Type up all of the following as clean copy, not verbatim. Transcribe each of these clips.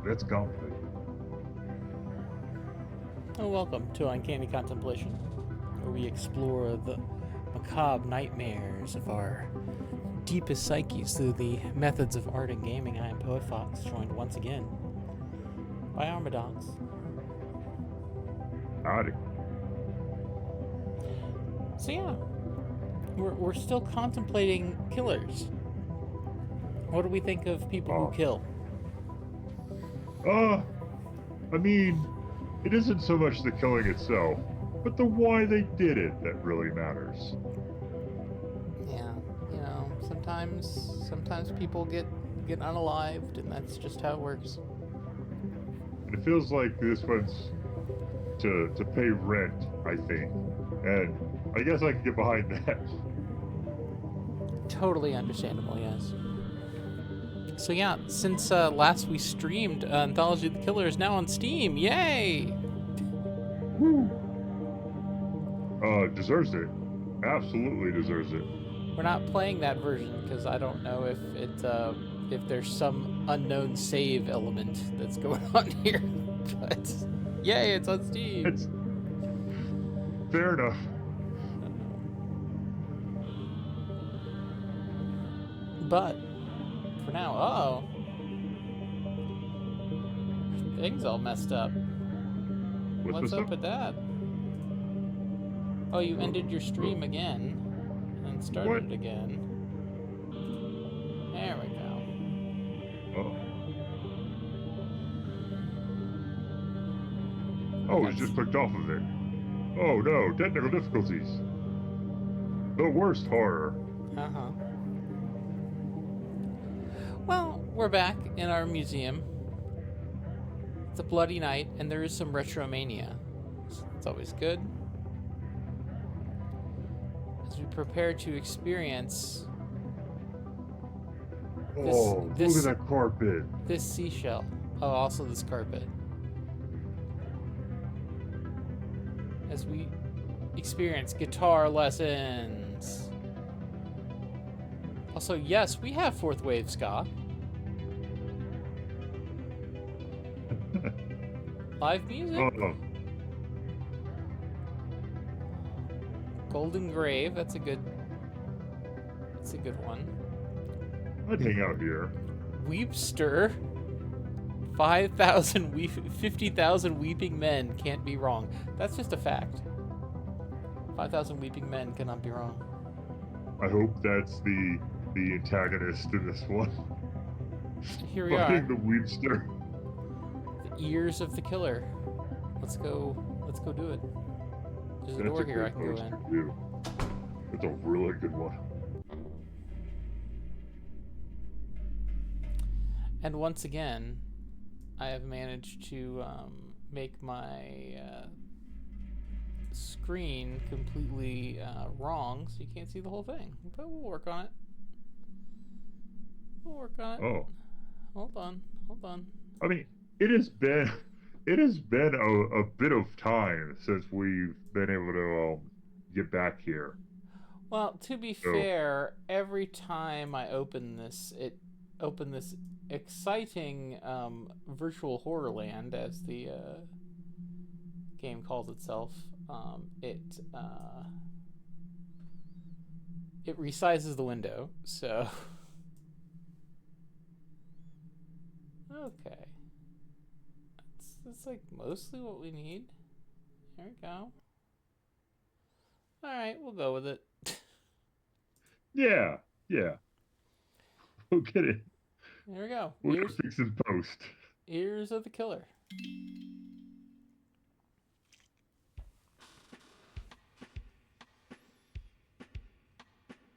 Let's contemplate. Oh, welcome to Uncanny Contemplation, where we explore the macabre nightmares of our deepest psyches through the methods of art and gaming. I am poetfox, joined once again by Armadox. Howdy. So yeah, we're still contemplating killers. What do we think of people who Oh. kill? I mean, it isn't so much the killing itself, but the why they did it that really matters. Yeah, sometimes people get unalived, and that's just how it works. And it feels like this one's to pay rent, I think. And I guess I can get behind that. Totally understandable, yes. So yeah, since last we streamed, Anthology of the Killer is now on Steam. Yay! Woo! Deserves it. Absolutely deserves it. We're not playing that version because I don't know if there's some unknown save element that's going on here. But yay, it's on Steam. It's fair enough. But for now, things all messed up. What's up with that? Oh, you ended your stream again and started it again. There we go. Oh, it's just clicked off of it. Oh no, technical difficulties. The worst horror. Uh-huh. Well, we're back in our museum. It's a bloody night, and there is some retromania. It's always good. As we prepare to experience look at that carpet. This seashell. Oh, also this carpet. As we experience guitar lessons. Also, yes, we have fourth wave ska. Live music. Golden Grave. That's a good one. I'd hang out here. Weepster. 50,000 weeping men can't be wrong. That's just a fact. 5,000 weeping men cannot be wrong. I hope that's the antagonist in this one. Here we are. The Weepster. The ears of the killer. Let's go do it. There's a door here I can go in. Too. It's a really good one. And once again, I have managed to make my screen completely wrong, so you can't see the whole thing. But we'll work on it. Oh. Hold on. I mean, it has been a bit of time since we've been able to get back here. Well, to be fair, every time I open this exciting virtual horror land, as the game calls itself, it resizes the window. So okay, that's like mostly what we need. There we go. All right, we'll go with it. Yeah. We'll get it. There we go. We'll fix in post. Ears of the Killer.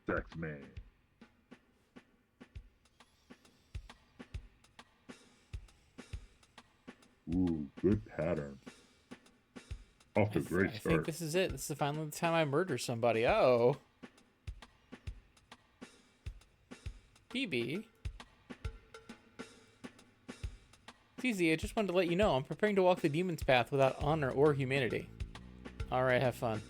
Sex man. Ooh, good pattern. Off to a great start. I think this is it. This is finally the time I murder somebody. Oh. BB. It's easy. I just wanted to let you know I'm preparing to walk the demon's path without honor or humanity. Alright, have fun.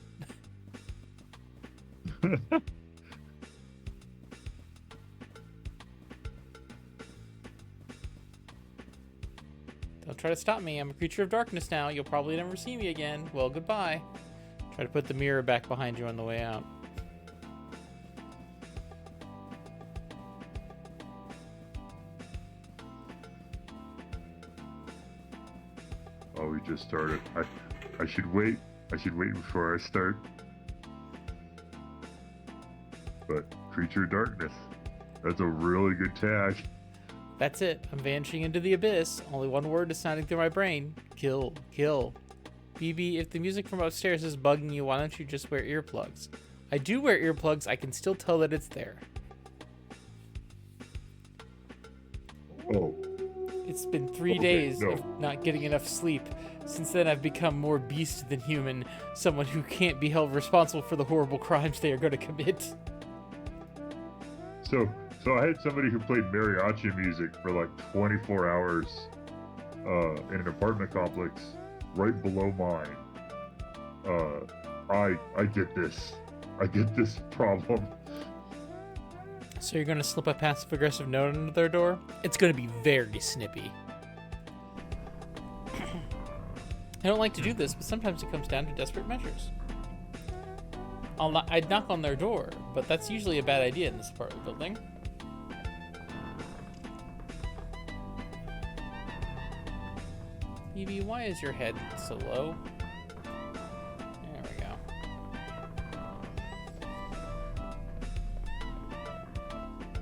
try to stop me. I'm a creature of darkness now. You'll probably never see me again. Well, goodbye. Try to put the mirror back behind you on the way out. Oh, we just started. I should wait. I should wait before I start. But creature of darkness. That's a really good tag. That's it. I'm vanishing into the abyss. Only one word is sounding through my brain. Kill. Kill. BB, if the music from upstairs is bugging you, why don't you just wear earplugs? I do wear earplugs. I can still tell that it's there. Oh. It's been 3 days of not getting enough sleep. Since then, I've become more beast than human. Someone who can't be held responsible for the horrible crimes they are going to commit. So I had somebody who played mariachi music for like 24 hours in an apartment complex right below mine. I get this. I get this problem. So you're going to slip a passive-aggressive note under their door? It's going to be very snippy. I don't like to do this, but sometimes it comes down to desperate measures. I'd knock on their door, but that's usually a bad idea in this part of the building. Evie, why is your head so low? There we go.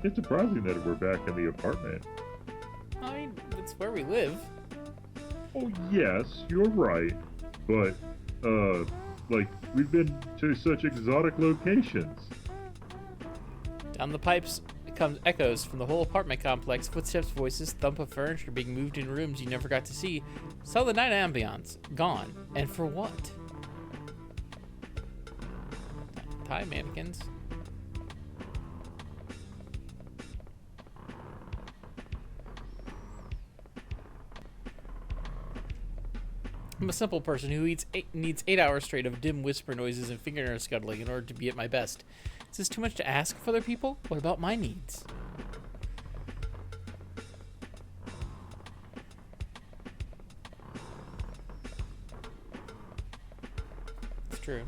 It's surprising that we're back in the apartment. I mean, it's where we live. Oh, yes, you're right. But, like, we've been to such exotic locations. Down the pipes comes echoes from the whole apartment complex, footsteps, voices, thump of furniture being moved in rooms you never got to see. Saw the night ambiance. Gone. And for what? Hi, mannequins. I'm a simple person who needs 8 hours straight of dim whisper noises and fingernail scuttling in order to be at my best. Is this too much to ask for other people? What about my needs? It's true.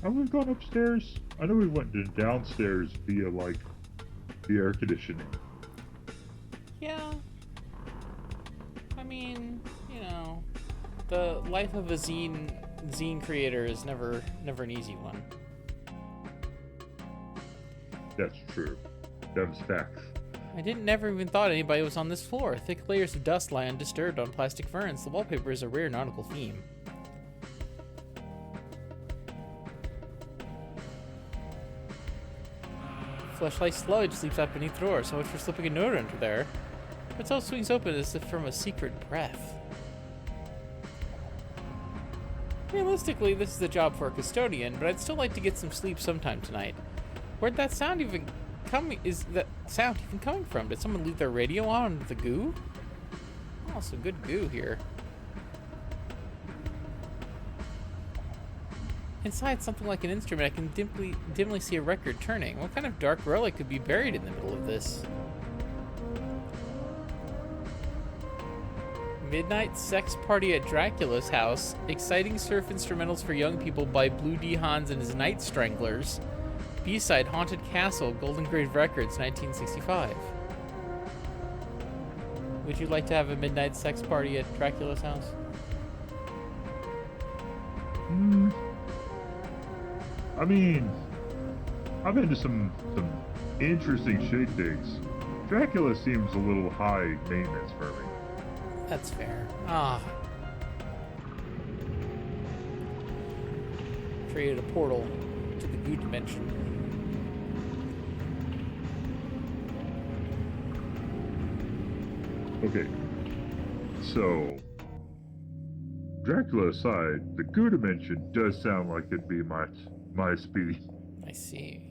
Have we gone upstairs? I know we went downstairs via, like, the air conditioning. Yeah. I mean, you know, the life of a zine creator is never an easy one. That's true. Them's facts. I never even thought anybody was on this floor. Thick layers of dust lie undisturbed on plastic ferns. The wallpaper is a rare nautical theme. Fleshlight sludge sleeps out beneath the door. So much for slipping a note under there. Its all swings open as if from a secret breath. Realistically, this is a job for a custodian, but I'd still like to get some sleep sometime tonight. Where'd that sound even coming? Is that sound even coming from? Did someone leave their radio on under the goo? Oh, some good goo here. Inside something like an instrument, I can dimly see a record turning. What kind of dark relic could be buried in the middle of this? Midnight sex party at Dracula's house. Exciting surf instrumentals for young people by Blue D. Hans and his Night Stranglers. B-side Haunted Castle, Golden Grave Records, 1965. Would you like to have a midnight sex party at Dracula's house? I mean, I'm into some interesting shade things. Dracula seems a little high maintenance for me. That's fair. Ah. Created a portal to the goo dimension. Okay, so Dracula aside, the goo dimension does sound like it'd be my speed. I see.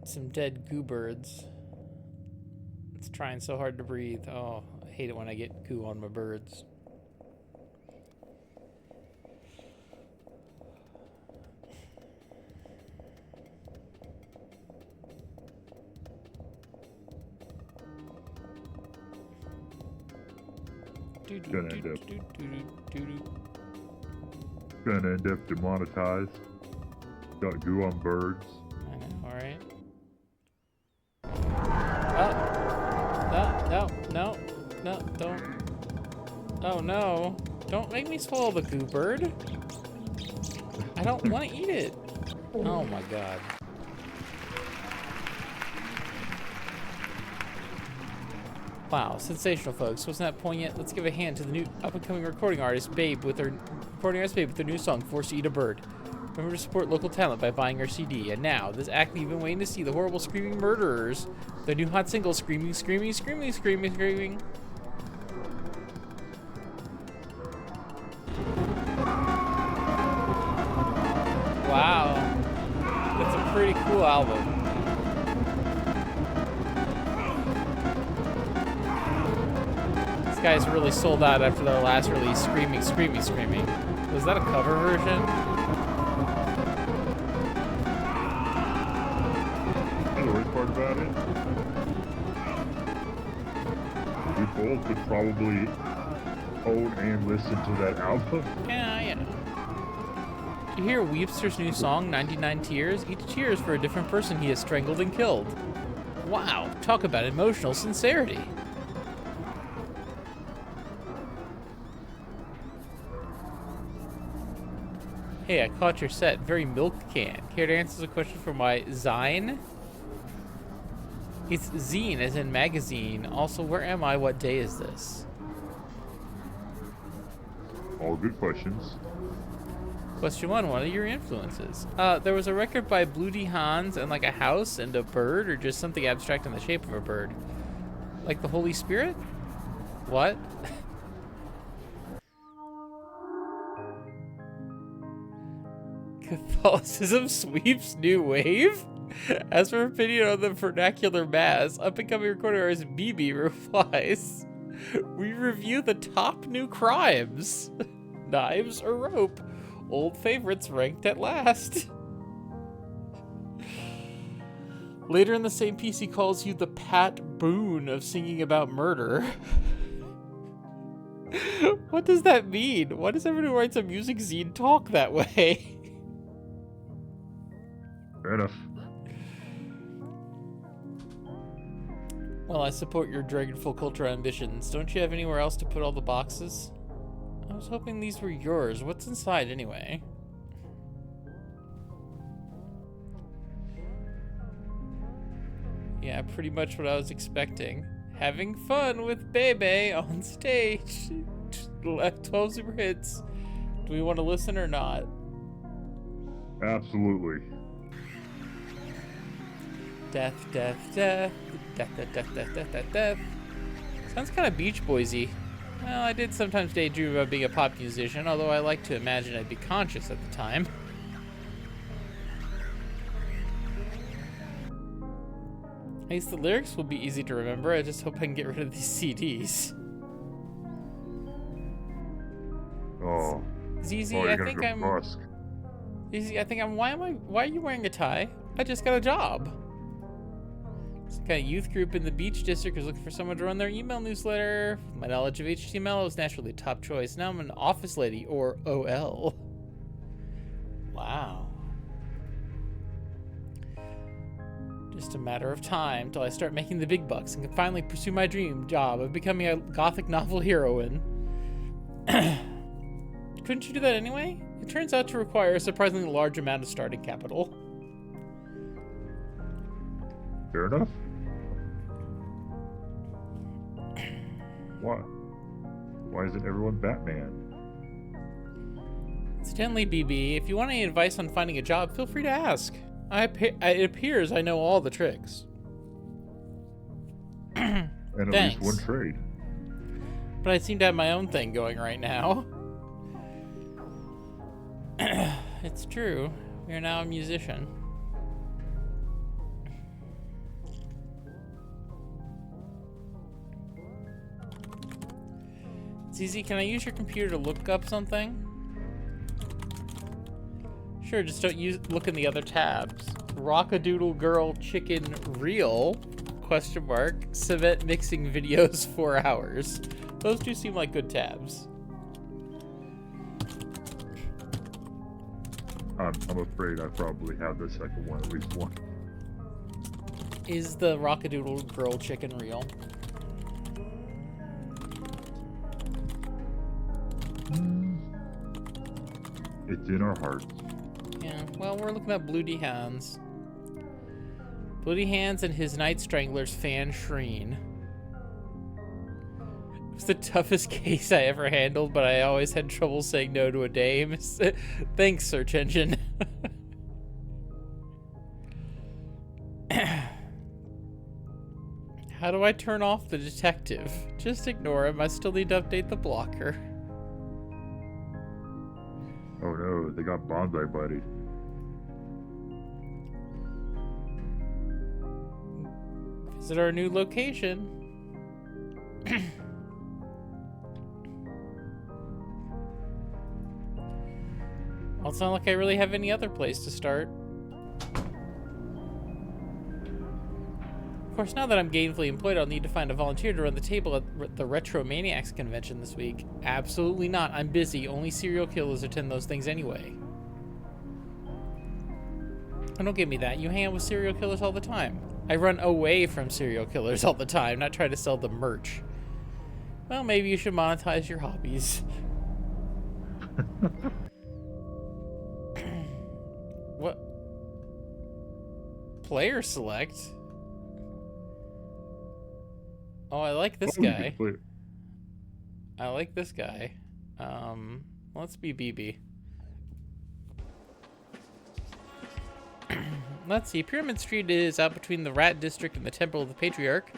Some dead goo birds. It's trying so hard to breathe. Oh, I hate it when I get goo on my birds. Gonna end up demonetized. Got goo on birds. I know, alright. No, don't. Oh no. Don't make me swallow the goo bird. I don't want to eat it. Oh my god. Wow, sensational, folks. Wasn't that poignant? Let's give a hand to the new up-and-coming recording artist, Babe, with their new song, Forced to Eat a Bird. Remember to support local talent by buying our CD. And now, this act you've been waiting to see, the horrible screaming murderers. Their new hot single, Screaming, Screaming, Screaming, Screaming, Screaming. Wow. That's a pretty cool album. These guys really sold out after their last release, Screaming, Screaming, Screaming. Was that a cover version? The worst part about it, we both could probably own and listen to that album. Yeah, you know. You hear Weepster's new song, 99 Tears? Each tear is for a different person he has strangled and killed. Wow, talk about emotional sincerity. Hey, I caught your set. Very milk can. Care to answer the question for my Zine? It's zine, as in magazine. Also, where am I? What day is this? All good questions. Question one, what are your influences? There was a record by Blue D. Hans and like a house and a bird, or just something abstract in the shape of a bird. Like the Holy Spirit? What? Catholicism sweeps new wave? As for opinion on the vernacular mass, up-and-coming recorder artist BB replies, we review the top new crimes. Knives or rope? Old favorites ranked at last. Later in the same piece, he calls you the Pat Boone of singing about murder. What does that mean? Why does everyone who writes a music zine talk that way? Fair enough. Well, I support your dragonful culture ambitions. Don't you have anywhere else to put all the boxes? I was hoping these were yours. What's inside, anyway? Yeah, pretty much what I was expecting. Having fun with Bebe on stage. 12 super hits. Do we want to listen or not? Absolutely. Death, death, death. Death, death, death, death, death, death, death. Sounds kind of Beach Boysy. Well, I did sometimes daydream about being a pop musician, although I like to imagine I'd be conscious at the time. At least the lyrics will be easy to remember. I just hope I can get rid of these CDs. Oh. ZZ, Oh, I think I'm... Musk. ZZ, I think I'm... Why are you wearing a tie? I just got a job. Some kind of youth group in the Beach District is looking for someone to run their email newsletter. My knowledge of HTML was naturally top choice. Now I'm an office lady, or OL. Wow. Just a matter of time till I start making the big bucks and can finally pursue my dream job of becoming a gothic novel heroine. Couldn't you do that anyway? It turns out to require a surprisingly large amount of starting capital. Fair enough. Why? Why isn't everyone Batman? Incidentally, BB, if you want any advice on finding a job, feel free to ask. It appears I know all the tricks. And at Thanks. least one trade. But I seem to have my own thing going right now. It's true. You're now a musician. ZZ, can I use your computer to look up something? Sure, just don't look in the other tabs. Rockadoodle Girl Chicken Real? Question mark. Cement mixing videos 4 hours. Those two seem like good tabs. I'm afraid I probably have the second one, at least one. Is the Rockadoodle Girl chicken real? It's in our hearts. Yeah, well, we're looking at Bloody Hands. Bloody Hands and his Night Stranglers fan Shreen. It was the toughest case I ever handled, but I always had trouble saying no to a dame. Thanks, search engine. How do I turn off the detective? Just ignore him. I still need to update the blocker. Oh no, they got Bonsai Buddy. Visit our new location. Well, it's not like I really have any other place to start. Of course, now that I'm gainfully employed, I'll need to find a volunteer to run the table at the Retro Maniacs convention this week. Absolutely not. I'm busy. Only serial killers attend those things anyway. Oh, don't give me that. You hang out with serial killers all the time. I run away from serial killers all the time, not try to sell them merch. Well, maybe you should monetize your hobbies. What? Player select? Oh, I like this guy. I like this guy. Let's be BB. Let's see. Pyramid Street is out between the Rat District and the Temple of the Patriarch.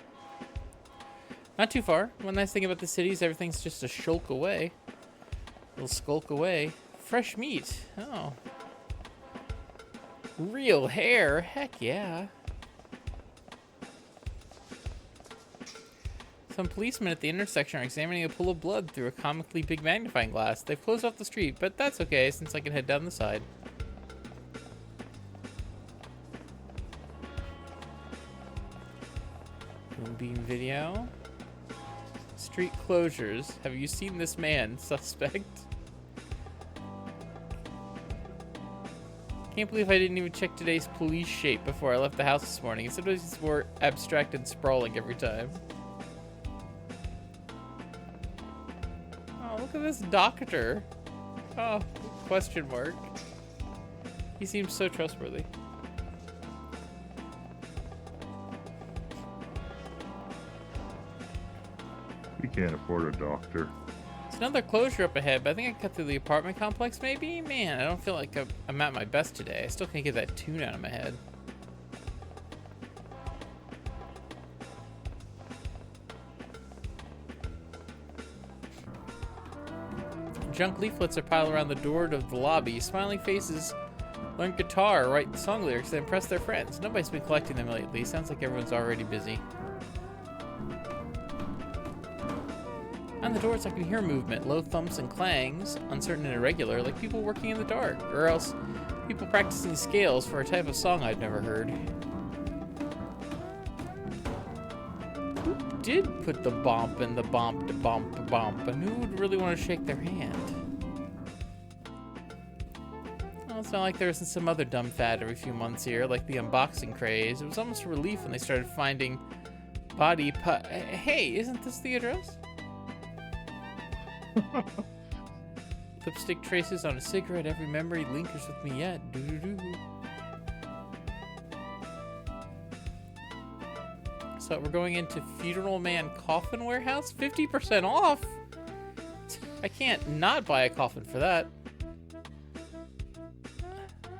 Not too far. One nice thing about the city is everything's just a shulk away. A little skulk away. Fresh meat. Oh. Real hair. Heck yeah. Some policemen at the intersection are examining a pool of blood through a comically big magnifying glass. They've closed off the street, but that's okay since I can head down the side. Moonbeam video. Street closures. Have you seen this man? Suspect. Can't believe I didn't even check today's police shape before I left the house this morning. It's always more abstract and sprawling every time. Look at this doctor. Oh, question mark. He seems so trustworthy. We can't afford a doctor. There's another closure up ahead, but I think I cut through the apartment complex maybe? Man, I don't feel like I'm at my best today. I still can't get that tune out of my head. Junk leaflets are piled around the door of the lobby. Smiling faces learn guitar, write song lyrics, and impress their friends. Nobody's been collecting them lately. Sounds like everyone's already busy. On the doors, I can hear movement, low thumps and clangs, uncertain and irregular, like people working in the dark, or else people practicing scales for a type of song I've never heard. Who did put the bomp and the bomp to bomp to bomp, and who would really want to shake their hand? Well, it's not like there isn't some other dumb fad every few months here, like the unboxing craze. It was almost a relief when they started finding body Hey, isn't this the address? Lipstick traces on a cigarette, every memory lingers with me yet. Doo-doo-doo. So we're going into Funeral Man Coffin Warehouse? 50% off? I can't not buy a coffin for that.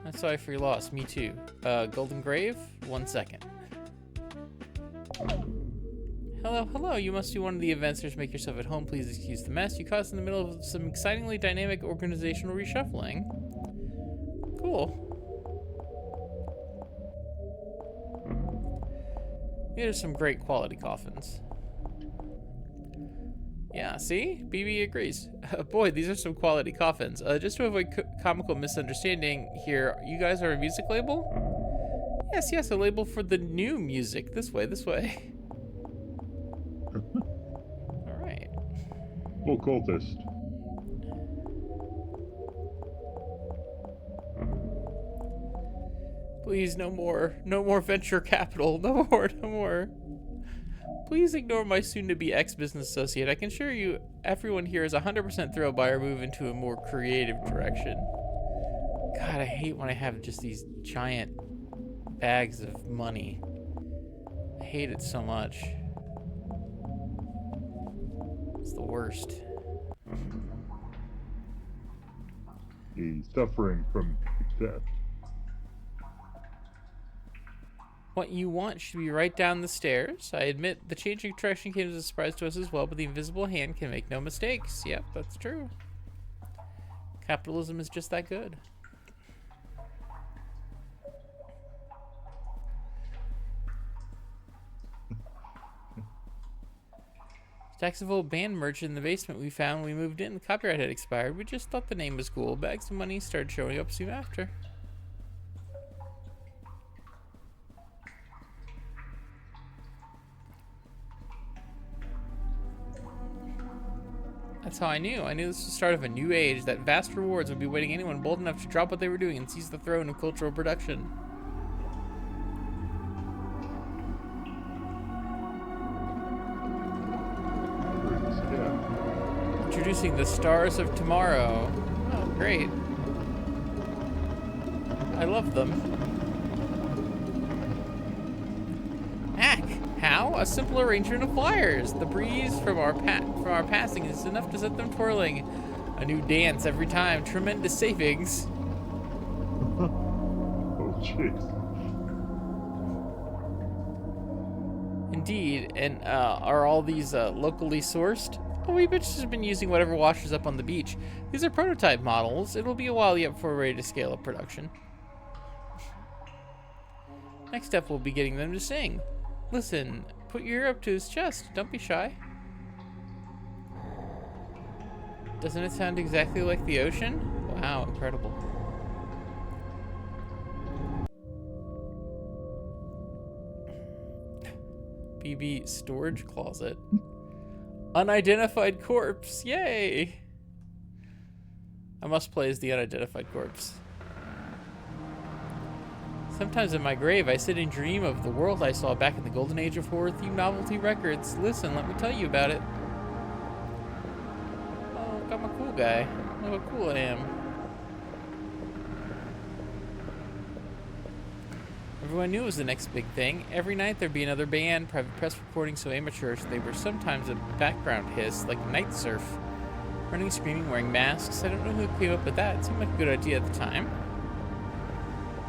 I'm sorry for your loss. Me too. Golden Grave? 1 second. Hello. You must be one of the investors. Make yourself at home. Please excuse the mess you caused in the middle of some excitingly dynamic organizational reshuffling. Cool. These are some great quality coffins. Yeah, see? BB agrees. Boy, these are some quality coffins. Just to avoid comical misunderstanding here, you guys are a music label? Yes, a label for the new music. This way. Alright. Simple cultist. Please, no more. No more venture capital. No more, no more. Please ignore my soon-to-be ex-business associate. I can assure you everyone here is 100% thrilled by our move into a more creative direction. God, I hate when I have just these giant bags of money. I hate it so much. It's the worst. He's suffering from success. What you want should be right down the stairs. I admit the changing direction came as a surprise to us as well, but the invisible hand can make no mistakes. Yep, that's true. Capitalism is just that good. Stacks of old band merch in the basement we found when we moved in. The copyright had expired. We just thought the name was cool. Bags of money started showing up soon after. That's how I knew. I knew this was the start of a new age, that vast rewards would be waiting anyone bold enough to drop what they were doing and seize the throne of cultural production. Yeah. Introducing the stars of tomorrow. Oh, great. I love them. Ack! How? A simple arrangement of flyers. The breeze from our passing is enough to set them twirling. A new dance every time. Tremendous savings. Oh, jeez. Indeed. And are all these locally sourced? Oh, we bitches have been using whatever washes up on the beach. These are prototype models. It'll be a while yet before we're ready to scale up production. Next step, we'll be getting them to sing. Listen, put your ear up to his chest. Don't be shy. Doesn't it sound exactly like the ocean? Wow, incredible. BB storage closet. Unidentified corpse. Yay! I must play as the unidentified corpse. Sometimes in my grave, I sit and dream of the world I saw back in the golden age of horror-themed novelty records. Listen, let me tell you about it. Oh, I'm a cool guy. Look how cool I am. Everyone knew it was the next big thing. Every night there'd be another band, private press recordings so amateurish they were sometimes a background hiss, like night surf. Running, screaming, wearing masks. I don't know who came up with that. It seemed like a good idea at the time.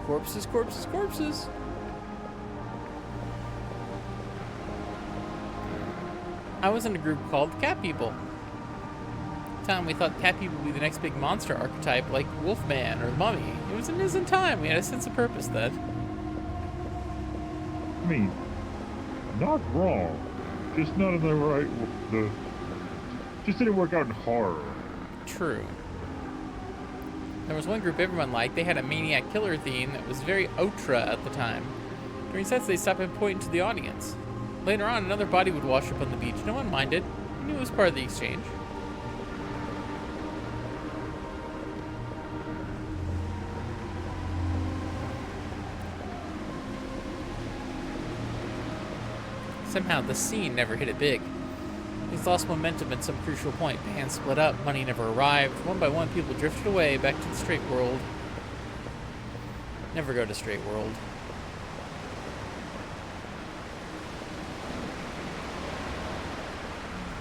Corpses, corpses, corpses. I was in a group called Cat People. At the time, we thought Cat People would be the next big monster archetype, like Wolfman or Mummy. It was in his own time. We had a sense of purpose then. I mean, not wrong. Just none of the right. Just didn't work out in horror. True. There was one group everyone liked. They had a maniac killer theme that was very outre at the time. During sets, they stopped and pointed to the audience. Later on, another body would wash up on the beach. No one minded. They knew it was part of the exchange. Somehow, the scene never hit it big. Things lost momentum at some crucial point. Bands split up, money never arrived. One by one, people drifted away back to the straight world. Never go to straight world.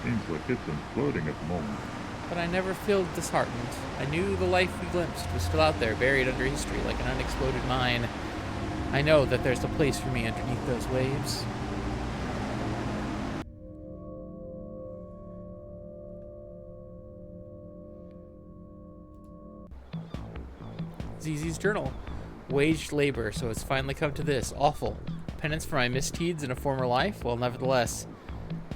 Seems like it's imploding at the moment. But I never feel disheartened. I knew the life we glimpsed was still out there, buried under history like an unexploded mine. I know that there's a place for me underneath those waves. ZZ's journal. Waged labor, so it's finally come to this. Awful. Penance for my misdeeds in a former life? Well, nevertheless,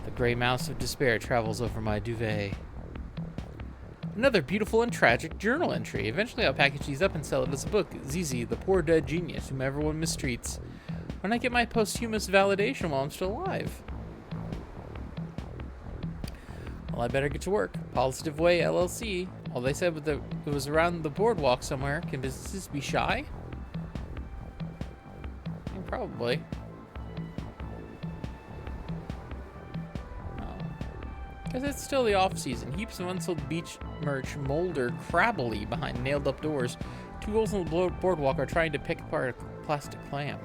the gray mouse of despair travels over my duvet. Another beautiful and tragic journal entry. Eventually I'll package these up and sell it as a book. ZZ, the poor dead genius whom everyone mistreats. When I get my posthumous validation while I'm still alive. Well, I better get to work. Positive Way LLC. All they said was that it was around the boardwalk somewhere. Can businesses be shy? Yeah, probably. Because it's still the off-season. Heaps of unsold beach merch molder crabbily behind nailed-up doors. Two girls on the boardwalk are trying to pick apart a plastic clam.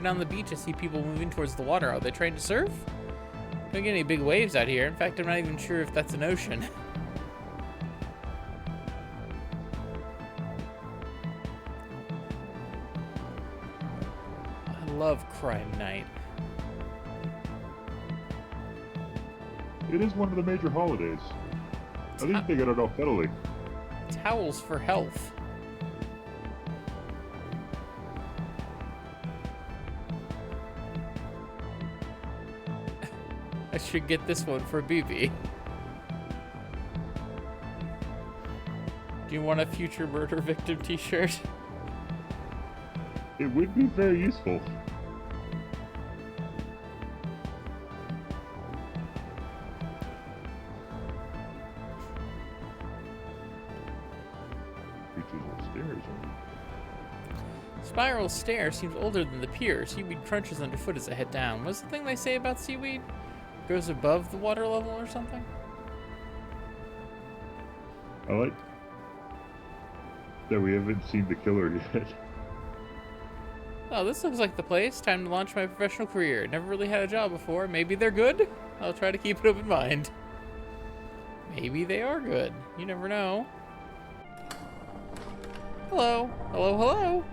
Down the beach, I see people moving towards the water. Are they trying to surf? Don't get any big waves out here. In fact, I'm not even sure if that's an ocean. I love Crime Night. It is one of the major holidays. I think they got it off Italy. Towels for health. I should get this one for BB. Do you want a future murder victim t-shirt? It would be very useful. Spiral stair seems older than the pier. Seaweed crunches underfoot as I head down. What's the thing they say about seaweed? Goes above the water level or something? I like that we haven't seen the killer yet. Oh, this looks like the place. Time to launch my professional career. Never really had a job before. Maybe they're good? I'll try to keep it open mind. Maybe they are good. You never know. Hello. Hello, hello.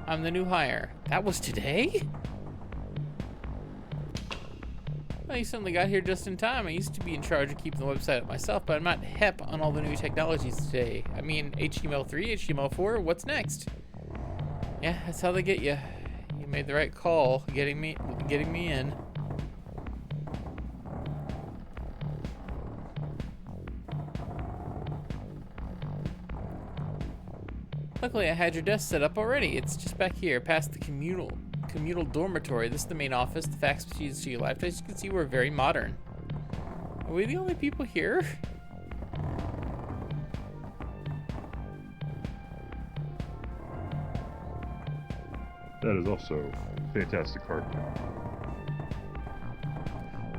I'm the new hire. That was today? Well, you suddenly got here just in time. I used to be in charge of keeping the website up myself, but I'm not hep on all the new technologies today. I mean, HTML3, HTML4, what's next? Yeah, that's how they get you. You made the right call, getting me in. Luckily, I had your desk set up already. It's just back here, past the communal dormitory. This is the main office. The fax machines to your left. As you can see, we're very modern. Are we the only people here? That is also fantastic hardware.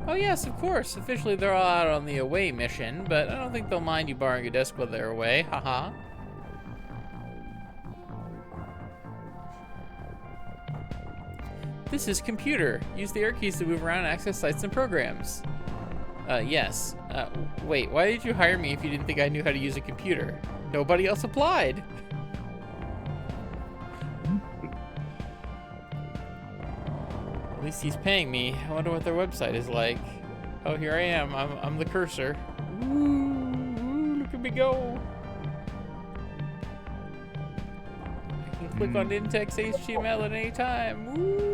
Oh yes, of course. Officially, they're all out on the away mission, but I don't think they'll mind you borrowing a desk while they're away. Haha. This is computer. Use the arrow keys to move around and access sites and programs. Yes. Wait, why did you hire me if you didn't think I knew how to use a computer? Nobody else applied. At least he's paying me. I wonder what their website is like. Oh, here I am. I'm the cursor. Ooh, look at me go. I can click on in-text HTML at any time. Woo.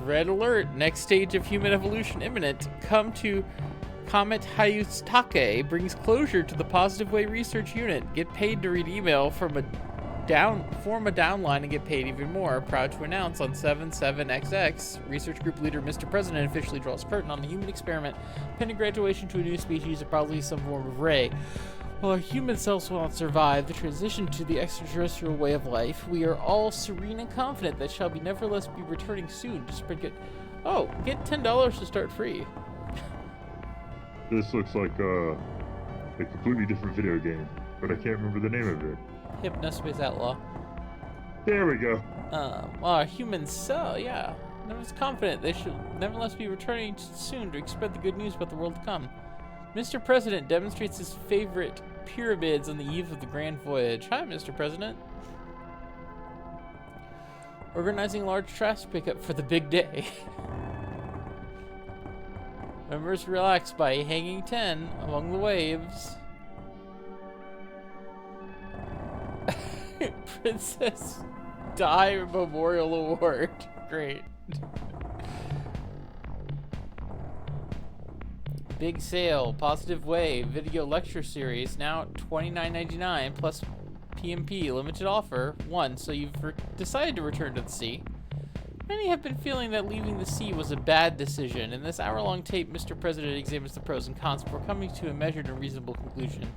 Red alert. Next stage of human evolution imminent. Come to Comet Hayutake brings closure to the Positive Way research unit. Get paid to read email from form a downline and get paid even more. Proud to announce on 77XX, research group leader Mr. President officially draws curtain on the human experiment, pending graduation to a new species of probably some form of ray. While our human selves will not survive the transition to the extraterrestrial way of life, we are all serene and confident that shall be nevertheless be returning soon to spread good. Oh, get $10 to start free. This looks like a completely different video game, but I can't remember the name of it. Hypnospace Outlaw. There we go. Well, human cell, yeah. Nevertheless confident they should nevertheless be returning soon to spread the good news about the world to come. Mr. President demonstrates his favorite pyramids on the eve of the grand voyage. Hi, Mr. President. Organizing large trash pickup for the big day. Members relax by hanging 10 among the waves. Princess Di Memorial Award. Great. Big sale, Positive Way, video lecture series, now $29.99 plus PMP, limited offer, 1, so you've decided to return to the sea. Many have been feeling that leaving the sea was a bad decision. In this hour-long tape, Mr. President examines the pros and cons before coming to a measured and reasonable conclusion.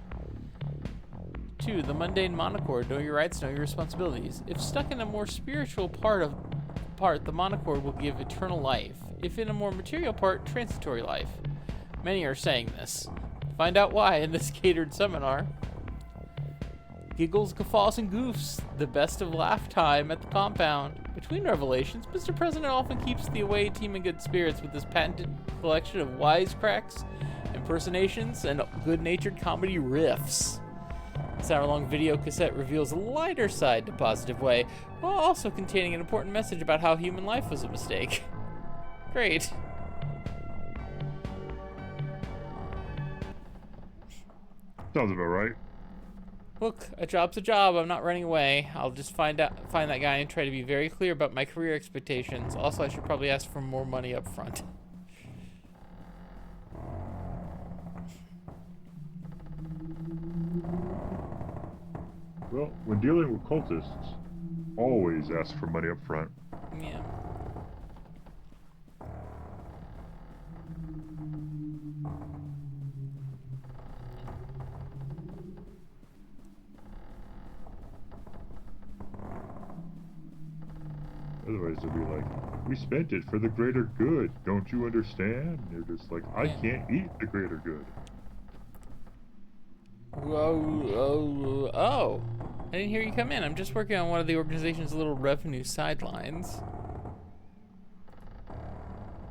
2. The mundane monochord, know your rights, know your responsibilities. If stuck in a more spiritual part, the monochord will give eternal life. If in a more material part, transitory life. Many are saying this. Find out why in this catered seminar. Giggles, guffaws, and goofs. The best of laugh time at the compound. Between revelations, Mr. President often keeps the away team in good spirits with his patented collection of wisecracks, impersonations, and good-natured comedy riffs. This hour-long video cassette reveals a lighter side to Positive Way, while also containing an important message about how human life was a mistake. Great. Sounds about right. Look, a job's a job. I'm not running away. I'll just find that guy and try to be very clear about my career expectations. Also, I should probably ask for more money up front. Well, when dealing with cultists, always ask for money up front. Yeah. Otherwise, they'll be like, we spent it for the greater good. Don't you understand? And you're just like, I can't eat the greater good. Whoa, oh. I didn't hear you come in. I'm just working on one of the organization's little revenue sidelines.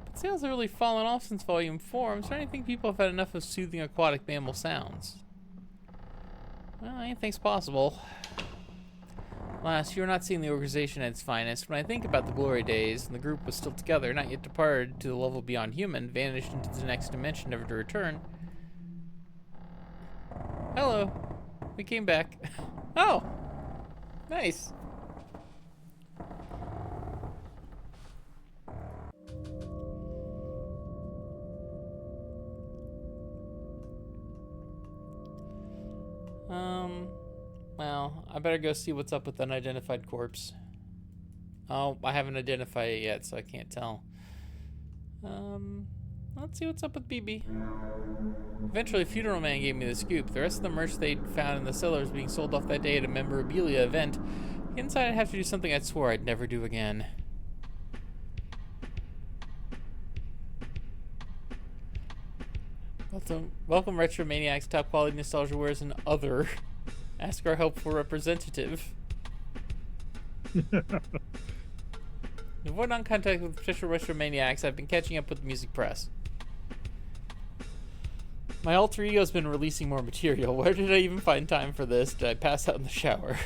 But sales have really fallen off since Volume 4. I'm starting to think people have had enough of soothing aquatic mammal sounds. Well, anything's possible. Alas, you're not seeing the organization at its finest. When I think about the glory days, and the group was still together, not yet departed to the level beyond human, vanished into the next dimension, never to return. Hello. We came back. Oh! Nice. Well, I better go see what's up with the unidentified corpse. Oh, I haven't identified it yet, so I can't tell. Let's see what's up with BB. Eventually, Funeral Man gave me the scoop. The rest of the merch they'd found in the cellar was being sold off that day at a memorabilia event. Inside, I'd have to do something I swore I'd never do again. Welcome Retro Maniacs, top quality nostalgia wares, and other. Ask our helpful representative. Avoid non-contact with potential Retro Maniacs. I've been catching up with the music press. My alter ego's been releasing more material. Where did I even find time for this? Did I pass out in the shower?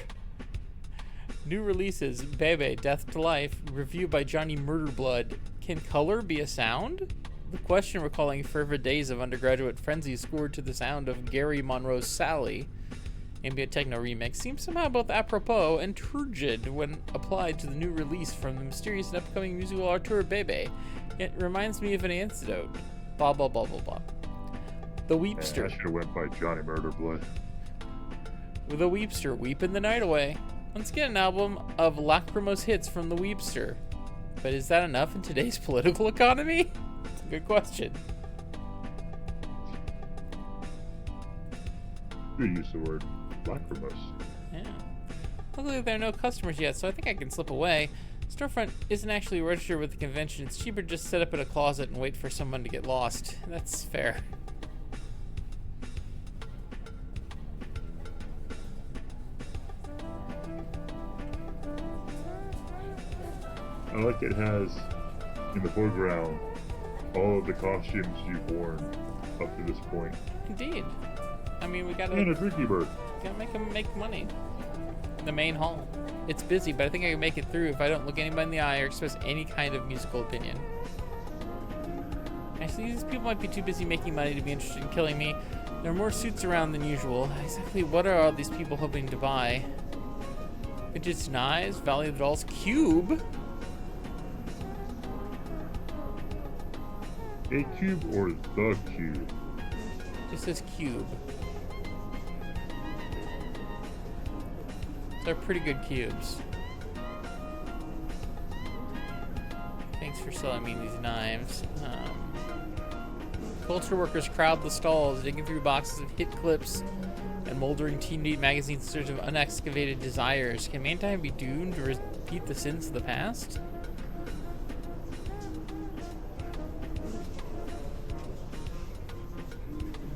New releases. Bebe, Death to Life. Review by Johnny Murderblood. Can color be a sound? The question recalling fervid days of undergraduate frenzy scored to the sound of Gary Monroe's Sally. Ambient techno remix seems somehow both apropos and turgid when applied to the new release from the mysterious and upcoming musical auteur Bebe. It reminds me of an antidote. Blah blah blah blah blah. The Weepster. I should have went by Johnny Murderblood. The Weepster, weeping the night away. Once again, an album of lachrymose hits from the Weepster. But is that enough in today's political economy? It's a good question. Good use of the word. Lachrymose. Yeah. Luckily, there are no customers yet, so I think I can slip away. Storefront isn't actually registered with the convention. It's cheaper to just set up in a closet and wait for someone to get lost. That's fair. I like it has in the foreground all of the costumes you've worn up to this point. Indeed. I mean, we gotta... And a Drinky Bird. Gotta make money. The main hall. It's busy, but I think I can make it through if I don't look anybody in the eye or express any kind of musical opinion. Actually, these people might be too busy making money to be interested in killing me. There are more suits around than usual. Exactly what are all these people hoping to buy? Vintage Knives, Valley of the Dolls, Cube. A cube or the cube? Just says cube. They're pretty good cubes. Thanks for selling me these knives. Culture workers crowd the stalls, digging through boxes of hit clips and moldering Teen Beat magazines in search of unexcavated desires. Can mankind be doomed to repeat the sins of the past?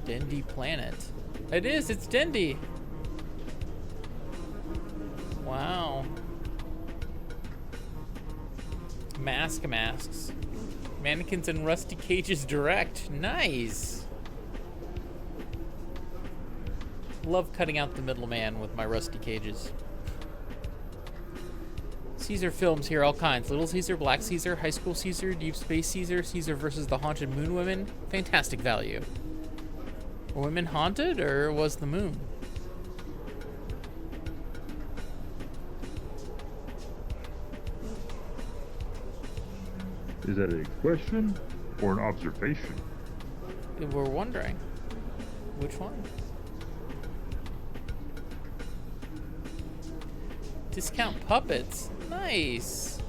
Dendy Planet. It is, it's Dendy. Wow. Masks. Mannequins and rusty cages direct. Nice. Love cutting out the middleman with my rusty cages. Caesar films here, all kinds. Little Caesar, Black Caesar, High School Caesar, Deep Space Caesar, Caesar versus the Haunted Moon Women. Fantastic value. Were women haunted, or was the moon? Is that a question or an observation? We're wondering. Which one? Discount puppets. Nice.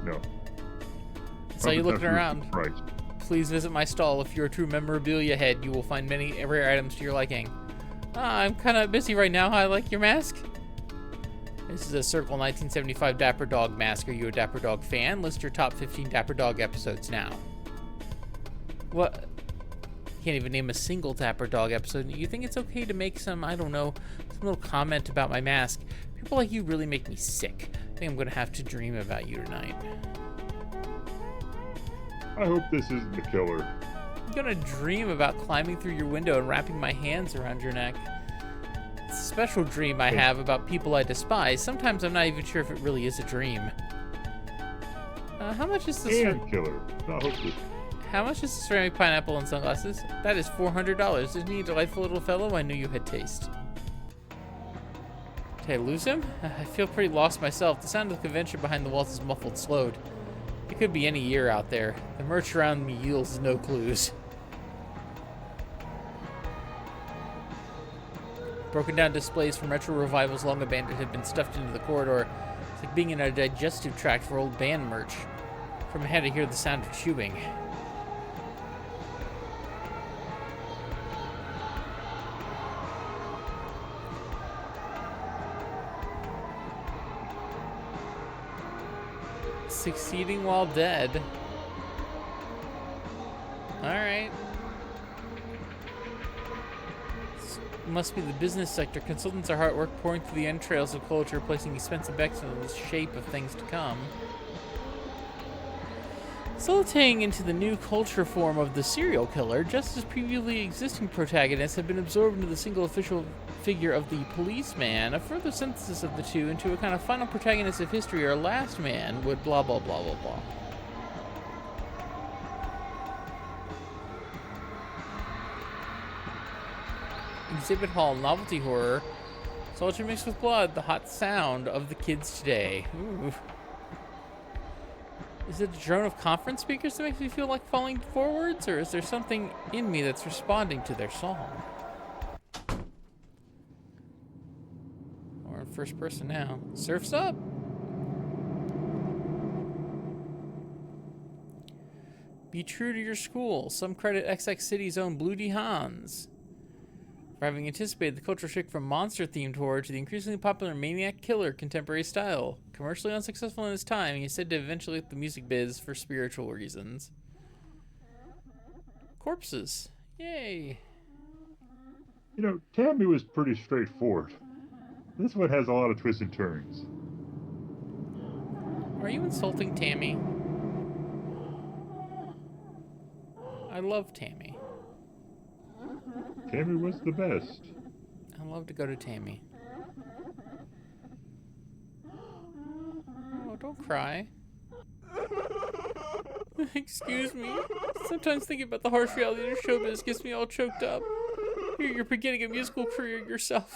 No. So you looking around. Right. Please visit my stall. If you're a true memorabilia head, you will find many rare items to your liking. I'm kind of busy right now. I like your mask. This is a Circle 1975 Dapper Dog mask. Are you a Dapper Dog fan? List your top 15 Dapper Dog episodes now. What? Can't even name a single Dapper Dog episode. You think it's okay to make some, I don't know, some little comment about my mask? People like you really make me sick. I think I'm going to have to dream about you tonight. I hope this isn't the killer. I'm going to dream about climbing through your window and wrapping my hands around your neck. It's a special dream I have about people I despise. Sometimes I'm not even sure if it really is a dream. How much is this? And killer. Not hopeless. How much is the ceramic pineapple and sunglasses? That is $400. Isn't he a delightful little fellow? I knew you had taste. Did I lose him? I feel pretty lost myself. The sound of the convention behind the walls is muffled, slowed. It could be any year out there. The merch around me yields no clues. Broken down displays from retro revivals long abandoned had been stuffed into the corridor. It's like being in a digestive tract for old band merch. From ahead I hear the sound of chewing. Succeeding while dead. Alright. Must be the business sector. Consultants are hard at work pouring through the entrails of culture, placing expensive bets in the shape of things to come. Facilitating into the new culture form of the serial killer, just as previously existing protagonists have been absorbed into the single official figure of the policeman, a further synthesis of the two into a kind of final protagonist of history or last man would blah blah blah blah blah. Exhibit hall, novelty horror, soldier mixed with blood, the hot sound of the kids today. Ooh. Is it a drone of conference speakers that makes me feel like falling forwards, or is there something in me that's responding to their song? We're in first person now. Surf's up! Be true to your school. Some credit XX City's own Blue D. Hans for having anticipated the cultural shift from monster-themed horror to the increasingly popular maniac killer contemporary style. Commercially unsuccessful in his time, he is said to eventually hit the music biz for spiritual reasons. Corpses. Yay. You know, Tammy was pretty straightforward. This one has a lot of twists and turns. Are you insulting Tammy? I love Tammy. Tammy was the best. I love to go to Tammy. Oh, don't cry. Excuse me. Sometimes thinking about the harsh reality of showbiz gets me all choked up. You're beginning a musical career yourself.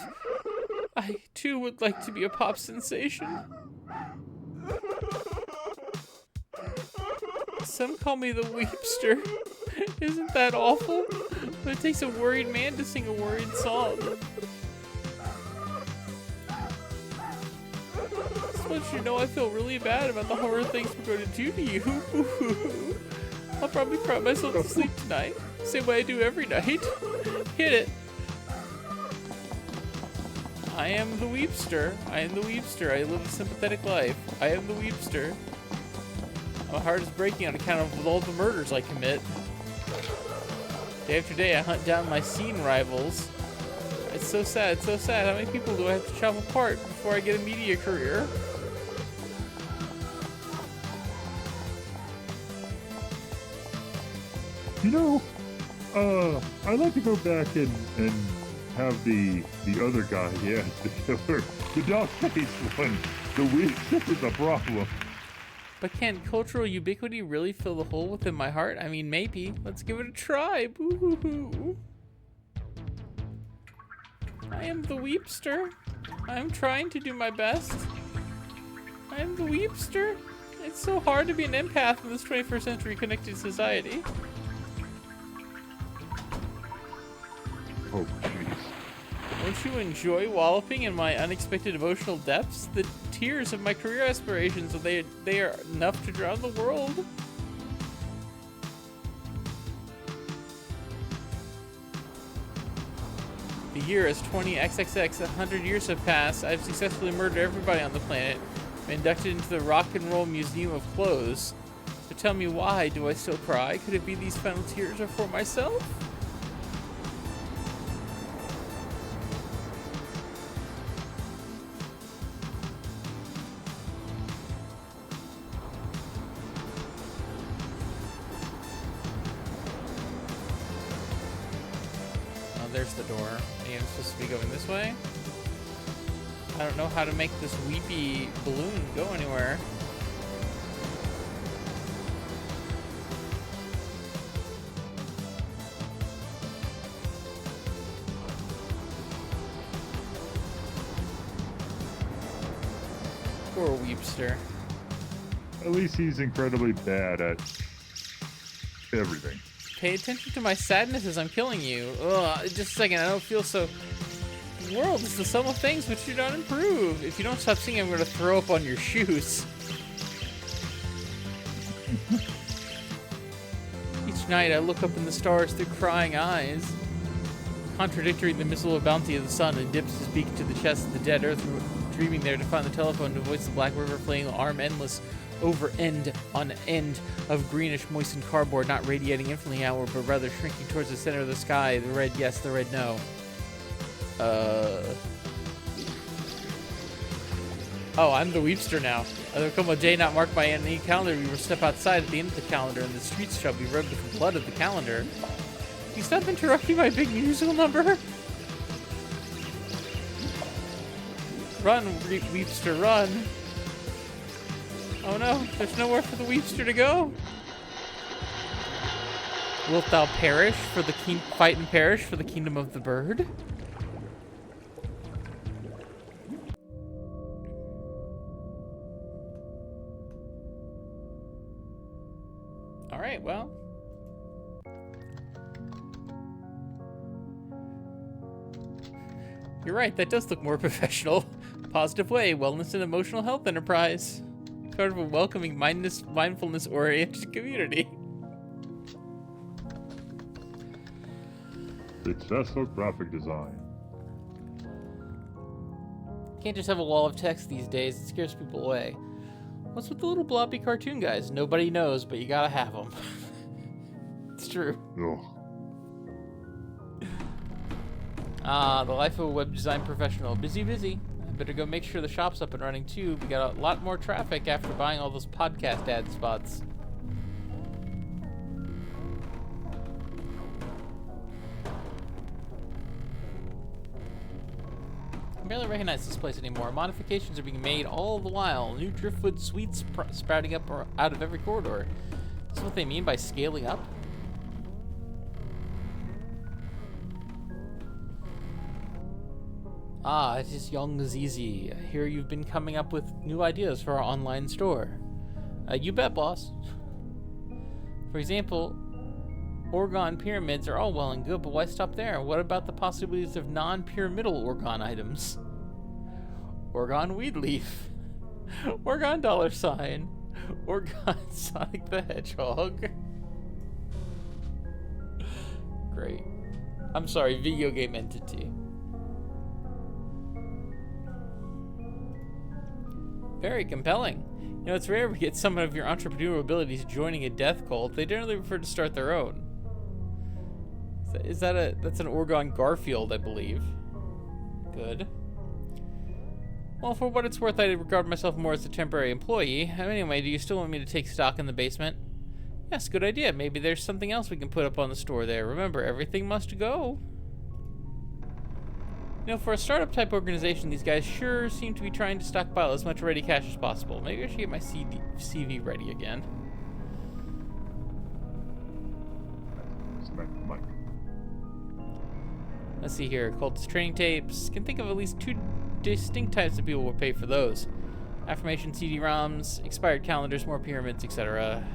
I, too, would like to be a pop sensation. Some call me the Weepster. Isn't that awful? But it takes a worried man to sing a worried song. Just want you to know I feel really bad about the horror things we're going to do to you. I'll probably cry myself to sleep tonight. Same way I do every night. Hit it. I am the Weepster. I am the Weepster. I live a sympathetic life. I am the Weepster. My heart is breaking on account of all the murders I commit. Day after day, I hunt down my scene rivals. It's so sad, so sad. How many people do I have to chop apart before I get a media career? You know, I'd like to go back and have the other guy, yes, the killer, the dog-faced one. The weakness is a problem. But can cultural ubiquity really fill the hole within my heart? I mean, maybe. Let's give it a try. Boo-hoo-hoo. I am the Weepster. I'm trying to do my best. I am the Weepster. It's so hard to be an empath in this 21st century connected society. Oh, jeez. Won't you enjoy walloping in my unexpected emotional depths? The tears of my career aspirations, they are enough to drown the world. The year is 20XXX, 100 years have passed. I've successfully murdered everybody on the planet. I'm inducted into the Rock and Roll Museum of Clothes. So tell me, why do I still cry? Could it be these final tears are for myself? There's the door. I'm supposed to be going this way. I don't know how to make this weepy balloon go anywhere. Poor Weepster. At least he's incredibly bad at everything. Pay attention to my sadness as I'm killing you. Ugh, just a second, I don't feel so... The world is the sum of things which do not improve. If you don't stop singing, I'm going to throw up on your shoes. Each night, I look up in the stars through crying eyes. Contradicting the missile bounty of the sun, and dips his beak to the chest of the dead earth, dreaming there to find the telephone to voice the black river flaying arm endless over end on end of greenish moistened cardboard, not radiating infinitely outward, but rather shrinking towards the center of the sky. The red yes, the red no. Oh, I'm the Weepster now. There will come a day not marked by any calendar. We will step outside at the end of the calendar, and the streets shall be rubbed with the blood of the calendar. Can you stop interrupting my big musical number? Run, Weepster, run. Oh no, there's nowhere for the Weepster to go. Wilt thou perish for the fight and perish for the kingdom of the bird? Alright, well. You're right, that does look more professional. Positive way, wellness and emotional health enterprise. Part of a welcoming, mindfulness-oriented community. Successful graphic design. Can't just have a wall of text these days. It scares people away. What's with the little blobby cartoon guys? Nobody knows, but you gotta have them. It's true. Ugh. The life of a web design professional. Busy, busy. Better go make sure the shop's up and running too. We got a lot more traffic after buying all those podcast ad spots. I barely recognize this place anymore. Modifications are being made all the while. New driftwood suites sprouting up out of every corridor. Is this what they mean by scaling up? Ah, it is young Zizi. I hear you've been coming up with new ideas for our online store. You bet, boss. For example, Orgon pyramids are all well and good, but why stop there? What about the possibilities of non-pyramidal Orgon items? Orgon weed leaf. Orgon dollar sign. Orgon Sonic the Hedgehog. Great. I'm sorry, video game entity. Very compelling. You know, it's rare we get someone of your entrepreneurial abilities joining a death cult. They generally prefer to start their own. That's an Orgon Garfield, I believe. Good. Well, for what it's worth, I regard myself more as a temporary employee. Anyway, do you still want me to take stock in the basement? Yes, good idea. Maybe there's something else we can put up on the store there. Remember, everything must go. You know, for a startup-type organization, these guys sure seem to be trying to stockpile as much ready cash as possible. Maybe I should get my CV ready again. Let's see here. Cultist training tapes. Can think of at least 2 distinct types of people will pay for those. Affirmation CD-ROMs, expired calendars, more pyramids, etc.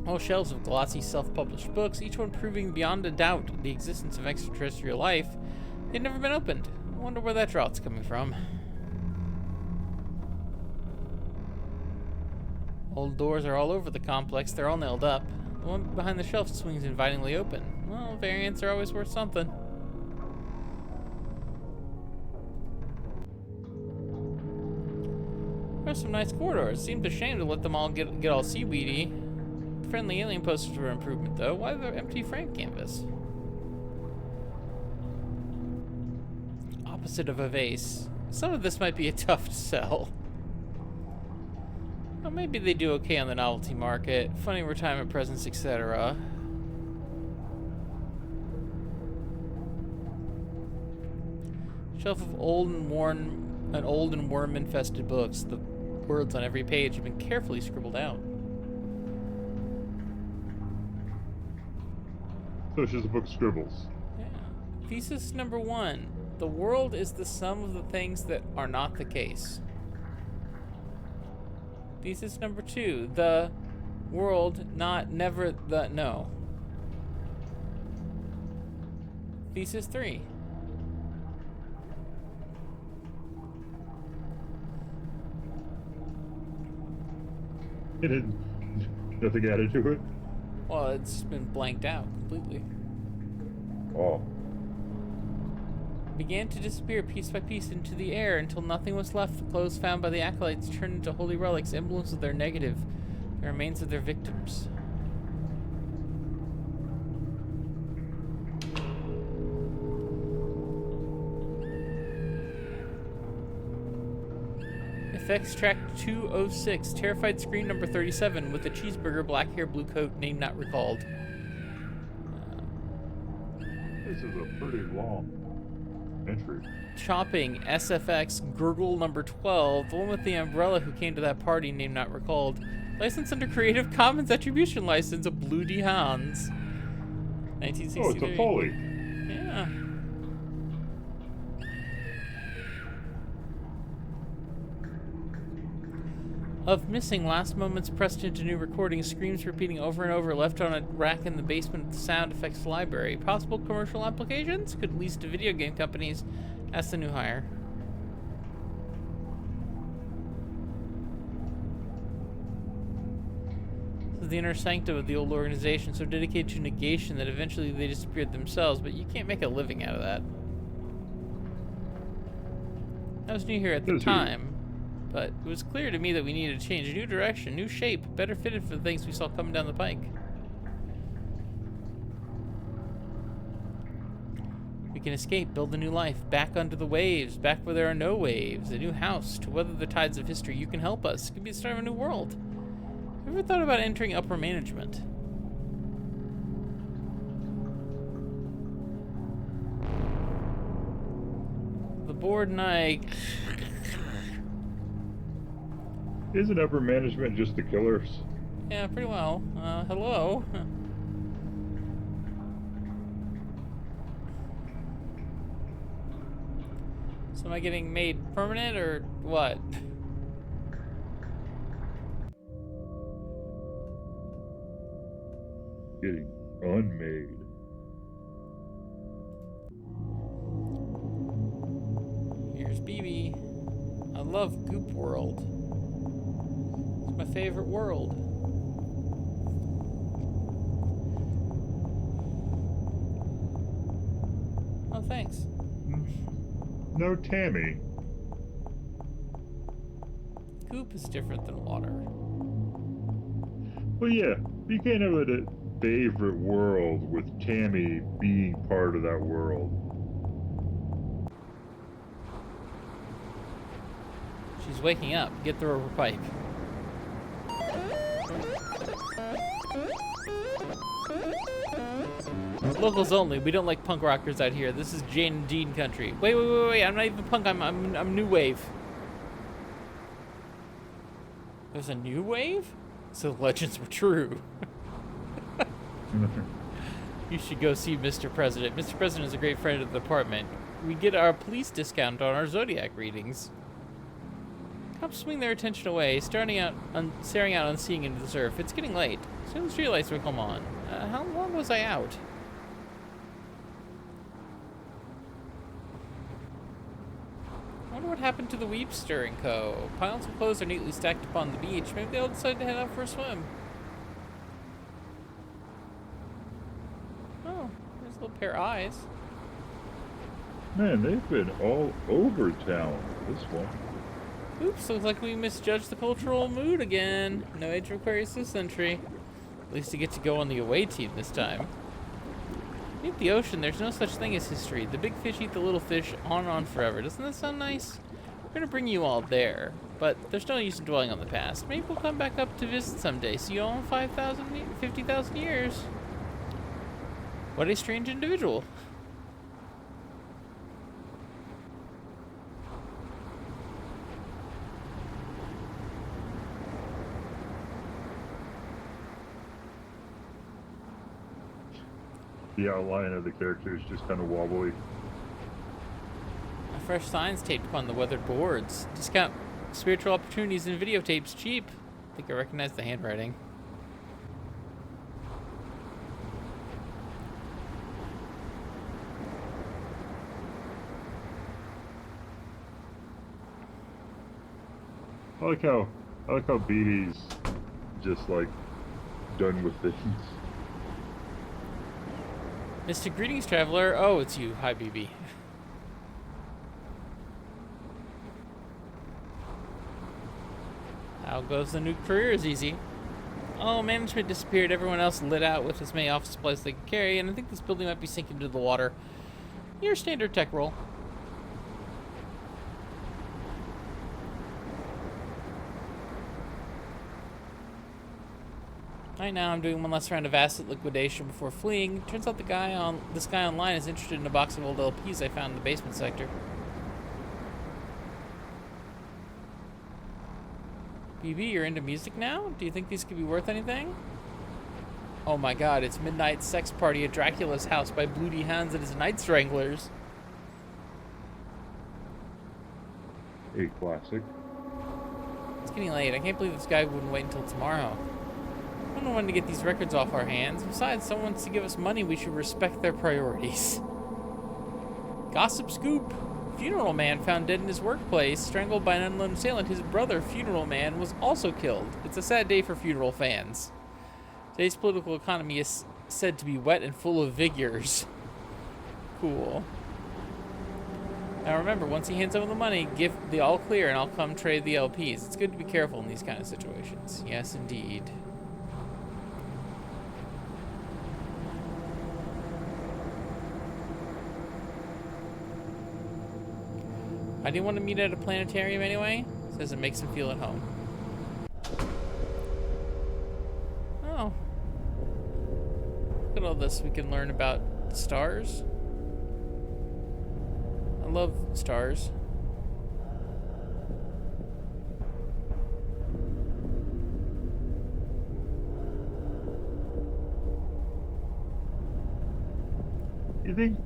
Whole shelves of glossy self-published books, each one proving beyond a doubt the existence of extraterrestrial life. They'd never been opened. I wonder where that drought's coming from. Old doors are all over the complex. They're all nailed up. The one behind the shelf swings invitingly open. Well, variants are always worth something. There's some nice corridors. Seemed a shame to let them all get all seaweedy. Friendly alien posters were an improvement, though. Why the empty frame canvas? Opposite of a vase. Some of this might be tough to sell. Well, maybe they do okay on the novelty market. Funny retirement presents, etc. Shelf of old and worm-infested books. The words on every page have been carefully scribbled out. So it's just a book of scribbles. Yeah. Thesis number 1. The world is the sum of the things that are not the case. Thesis number 2. The world, not never the no. Thesis 3. It had nothing added to it? Well, it's been blanked out completely. Oh. Began to disappear piece by piece into the air until nothing was left. The clothes found by the acolytes turned into holy relics, emblems of their negative, the remains of their victims. Effects track 206, terrified screen number 37 with a cheeseburger, black hair, blue coat, name not recalled. This is a pretty long entry. Chopping, SFX, gurgle number 12, the one with the umbrella who came to that party, name not recalled. License under Creative Commons Attribution License of Blue D. Hans. 1963. Oh, it's a Foley. Yeah. Of missing last moments pressed into new recordings, screams repeating over and over, left on a rack in the basement of the sound effects library. Possible commercial applications? Could lease to video game companies. Ask the new hire. This is the inner sanctum of the old organization, so dedicated to negation that eventually they disappeared themselves, but you can't make a living out of that. I was new here at the time. But it was clear to me that we needed to change, a new direction, new shape, better fitted for the things we saw coming down the pike. We can escape, build a new life, back under the waves, back where there are no waves, a new house, to weather the tides of history. You can help us. It could be the start of a new world. Ever thought about entering upper management? The board and I... Isn't upper management just the killers? Yeah, pretty well. Hello. So am I getting made permanent or what? getting unmade. Here's BB. I love Goop World. It's my favorite world. Oh, thanks. No Tammy. Goop is different than water. Well, yeah, you can't have a favorite world with Tammy being part of that world. She's waking up. Get through her pipe. Locals only. We don't like punk rockers out here. This is Jane and Dean country. Wait. I'm not even punk. I'm new wave. There's a new wave? So the legends were true. You should go see Mr. President. Mr. President is a great friend of the department. We get our police discount on our zodiac readings. Cops swing their attention away, staring out unseeing into the surf. It's getting late. Soon the streetlights will come on. How long was I out? I wonder what happened to the Weepster and Co. Piles of clothes are neatly stacked upon the beach. Maybe they'll decide to head out for a swim. Oh, there's a little pair of eyes. Man, they've been all over town, this one. Oops, looks like we misjudged the cultural mood again. No age of Aquarius this century. At least you get to go on the away team this time. Beneath the ocean, there's no such thing as history. The big fish eat the little fish, on and on forever. Doesn't that sound nice? We're gonna bring you all there, but there's no use in dwelling on the past. Maybe we'll come back up to visit someday. See you all in 50,000 years. What a strange individual. The outline of the character is just kind of wobbly. A fresh signs taped upon the weathered boards. Discount spiritual opportunities and videotapes cheap. I think I recognize the handwriting. I like how BB's just like done with things. Mr. Greetings, traveler. Oh, it's you. Hi, BB. How goes the new career is easy. Oh, management disappeared. Everyone else lit out with as many office supplies they could carry, and I think this building might be sinking into the water. Your standard tech roll. Right now, I'm doing one last round of asset liquidation before fleeing. Turns out this guy online is interested in a box of old LPs I found in the basement sector. BB, you're into music now? Do you think these could be worth anything? Oh my god, it's Midnight Sex Party at Dracula's house by Bloody Hands and his Night Stranglers. A classic. It's getting late. I can't believe this guy wouldn't wait until tomorrow. I don't know when to get these records off our hands. Besides, someone wants to give us money, we should respect their priorities. Gossip scoop. Funeral man found dead in his workplace, strangled by an unknown assailant. His brother, Funeral Man, was also killed. It's a sad day for funeral fans. Today's political economy is said to be wet and full of vigors. Cool. Now remember, once he hands over the money, give the all clear and I'll come trade the LPs. It's good to be careful in these kind of situations. Yes, indeed. I didn't want to meet at a planetarium anyway. Says it makes him feel at home. Oh. Look at all this we can learn about stars. I love stars. You think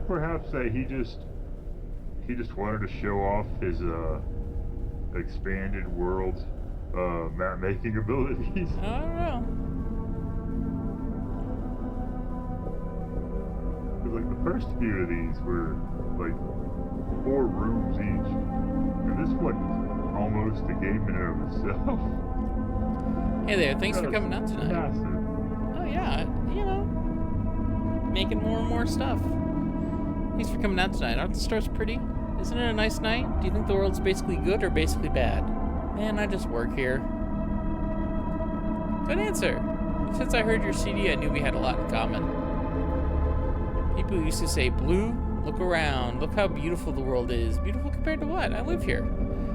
perhaps that he just wanted to show off his expanded world map making abilities? I don't know. Because like the first few of these were like 4 rooms each, and this one is almost a game in and of itself. Hey there, thanks for coming out tonight. Massive. Oh yeah, you know, making more and more stuff. Thanks for coming out tonight. Aren't the stores pretty? Isn't it a nice night? Do you think the world's basically good or basically bad? Man, I just work here. Good answer. Since I heard your CD, I knew we had a lot in common. People used to say, Blue, look around. Look how beautiful the world is. Beautiful compared to what? I live here.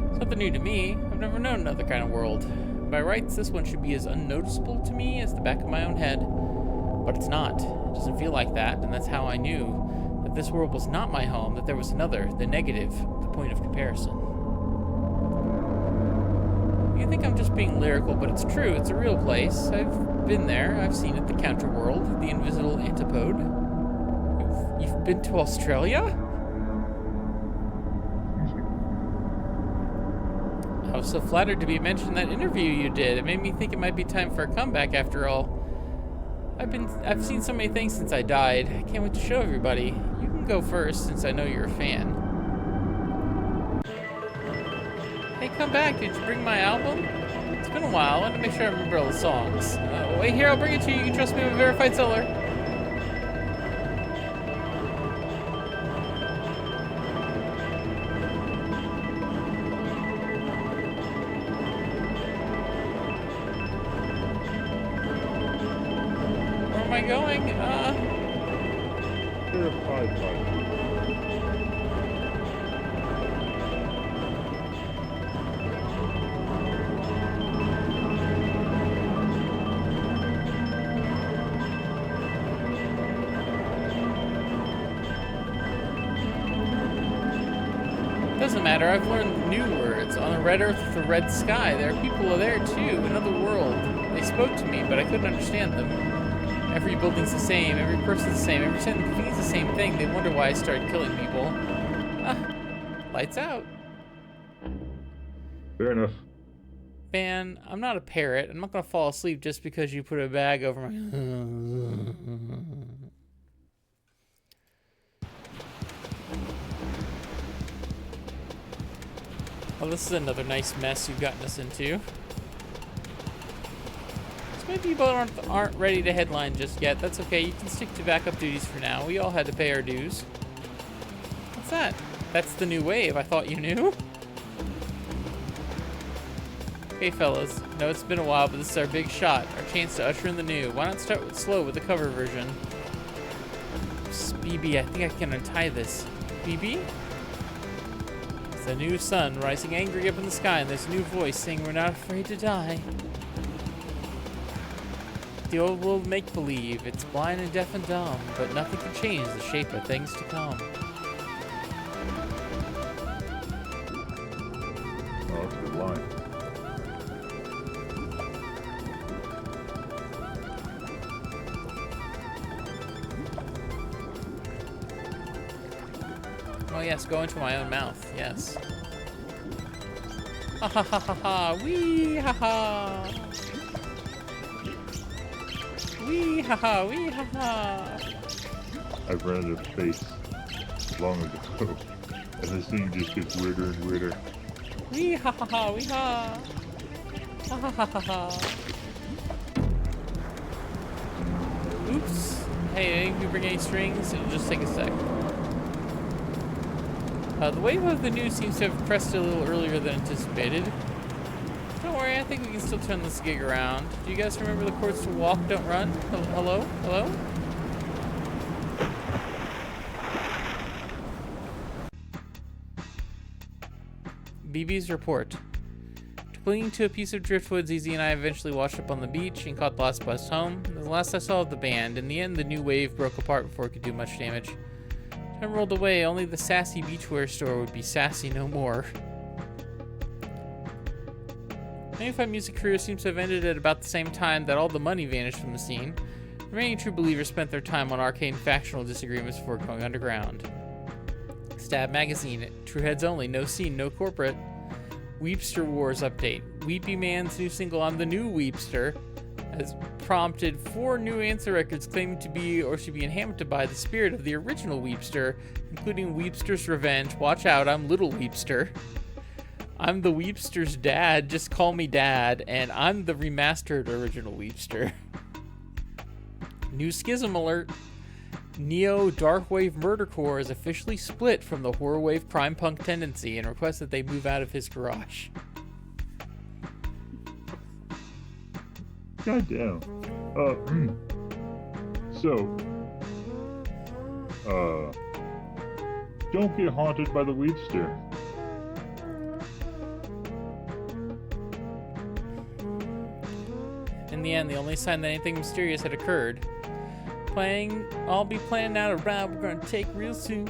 It's nothing new to me. I've never known another kind of world. By rights, this one should be as unnoticeable to me as the back of my own head. But it's not. It doesn't feel like that, and that's how I knew that this world was not my home, that there was another, the negative, the point of comparison. You think I'm just being lyrical, but it's true. It's a real place. I've been there. I've seen it, the counter world, the invisible antipode. You've been to Australia? I was so flattered to be mentioned in that interview you did. It made me think it might be time for a comeback after all. I've seen so many things since I died. I can't wait to show everybody. You can go first since I know you're a fan. Hey, come back. Did you bring my album? It's been a while. I want to make sure I remember all the songs. Wait here, I'll bring it to you. You can trust me, I'm a verified seller. Going? Doesn't matter, I've learned new words. On the red earth with the red sky, there are people there too, another world. They spoke to me, but I couldn't understand them. Every building's the same, every person's the same, every sentence means the same thing. They wonder why I started killing people. Lights out. Fair enough. Man, I'm not a parrot. I'm not gonna fall asleep just because you put a bag over my... Well, this is another nice mess you've gotten us into. Maybe you both aren't ready to headline just yet. That's okay. You can stick to backup duties for now. We all had to pay our dues. What's that? That's the new wave. I thought you knew. Hey, fellas. No, it's been a while, but this is our big shot. Our chance to usher in the new. Why not start with slow with the cover version? BB, I think I can untie this. BB? It's a new sun rising angry up in the sky, and there's a new voice saying we're not afraid to die. The old world make-believe, it's blind and deaf and dumb, but nothing can change the shape of things to come. Oh, that's a good line. Oh yes, go into my own mouth, yes. Ha ha ha ha ha, wee ha ha! Wee ha ha, wee ha ha! I've run out of space long ago, and this thing just gets weirder and weirder. Wee ha ha ha, wee ha! Ha ha ha ha ha! Oops! Hey, if you bring any strings, it'll just take a sec. The wave of the news seems to have crested a little earlier than anticipated. Don't worry, I think we can still turn this gig around. Do you guys remember the chords to Walk, Don't Run? Hello? Hello? BB's report. Clinging to a piece of driftwood, ZZ and I eventually washed up on the beach and caught the last bus home. It was the last I saw of the band. In the end, the new wave broke apart before it could do much damage. Time rolled away, only the sassy beachwear store would be sassy no more. 95 music career seems to have ended at about the same time that all the money vanished from the scene. The remaining true believers spent their time on arcane factional disagreements before going underground. Stab Magazine, true heads only, no scene, no corporate. Weepster Wars update. Weepy Man's new single, I'm the New Weepster, has prompted 4 new answer records claiming to be or should be inhabited by the spirit of the original Weepster, including Weepster's Revenge. Watch out, I'm Little Weepster. I'm the Weepster's dad, just call me Dad, and I'm the remastered original Weepster. New schism alert. Neo Darkwave Murdercore is officially split from the Horrorwave Crime Punk tendency and requests that they move out of his garage. God damn. Don't get haunted by the Weepster. In the end, the only sign that anything mysterious had occurred, I'll be planning out a route we're going to take real soon,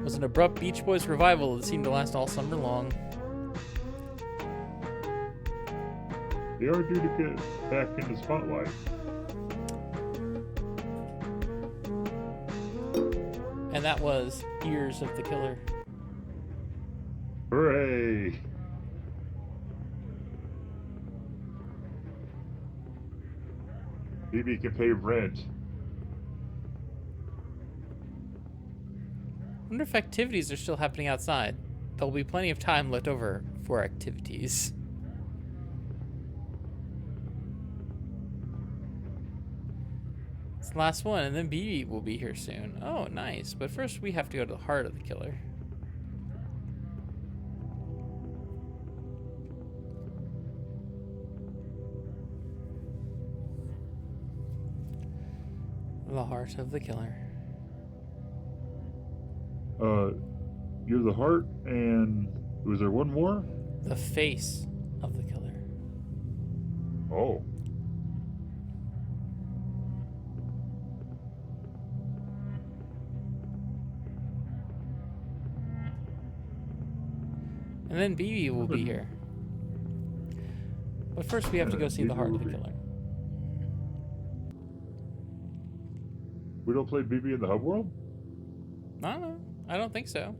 was an abrupt Beach Boys revival that seemed to last all summer long. They are due to get back in the spotlight. And that was Ears of the Killer. Hooray! Maybe you can pay rent. I wonder if activities are still happening outside. There'll be plenty of time left over for activities. It's the last one, and then BB will be here soon. Oh, nice. But first we have to go to the heart of the killer. The heart of the killer. You're the heart, and was there one more? The face of the killer. Oh. And then BB will be here. But first we have to go see the heart of the killer. We don't play BB in the hub world? I don't know. I don't think so.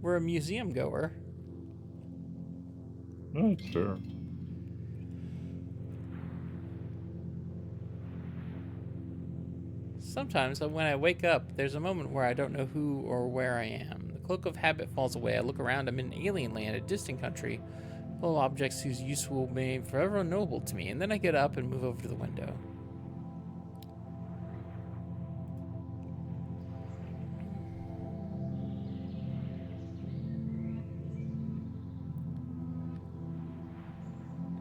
We're a museum goer. No, it's fair. Sometimes when I wake up, there's a moment where I don't know who or where I am. The cloak of habit falls away. I look around. I'm in an alien land, a distant country, full of objects whose use will be forever unknowable to me. And then I get up and move over to the window.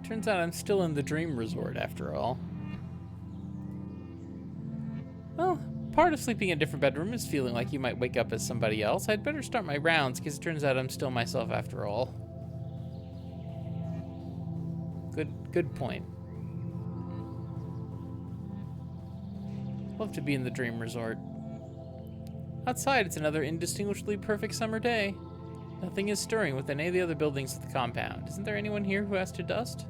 Turns out I'm still in the dream resort after all. Well, part of sleeping in a different bedroom is feeling like you might wake up as somebody else. I'd better start my rounds because it turns out I'm still myself after all. Good point. Love to be in the dream resort. Outside, it's another indistinguishably perfect summer day. Nothing is stirring within any of the other buildings of the compound. Isn't there anyone here who has to dust?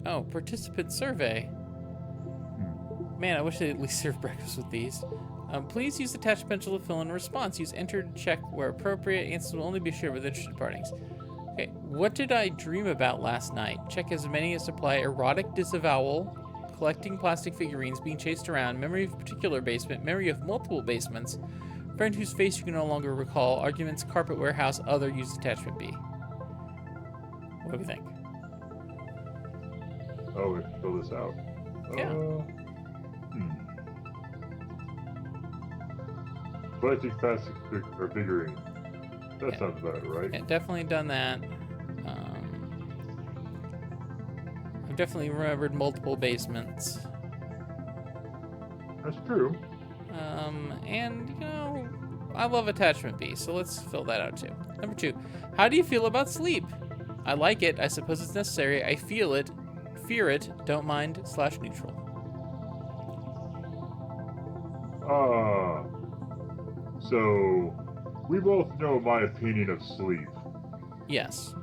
Oh, participant survey. Man, I wish they at least served breakfast with these. Please use the attached pencil to fill in a response. Use enter to check where appropriate. Answers will only be shared with interested parties. Okay, what did I dream about last night? Check as many as supply. Erotic disavowal. Collecting plastic figurines. Being chased around. Memory of a particular basement. Memory of multiple basements. Friend whose face you can no longer recall. Arguments, carpet warehouse, other. Use attachment B. What do we think? Oh, we have to fill this out. Yeah. Collecting plastic or figurine. That sounds better, right? Yeah, definitely done that. I've definitely remembered multiple basements. That's true. And, you know, I love attachment B, so let's fill that out too. Number 2, how do you feel about sleep? I like it. I suppose it's necessary. I feel it. Fear it. Don't mind. / neutral. So we both know my opinion of sleep. Yes.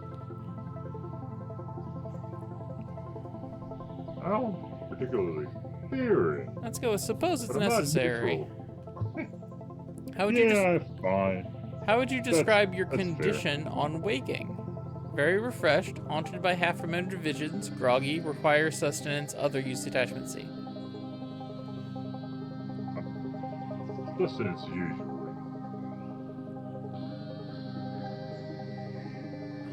I don't particularly fear it. Let's go with suppose it's But I'm not necessary. neutral. How would Yeah, fine. How would you describe your that's condition on waking? Very refreshed, haunted by half-remembered visions, groggy, require sustenance, other use attachment C. Sustenance usually.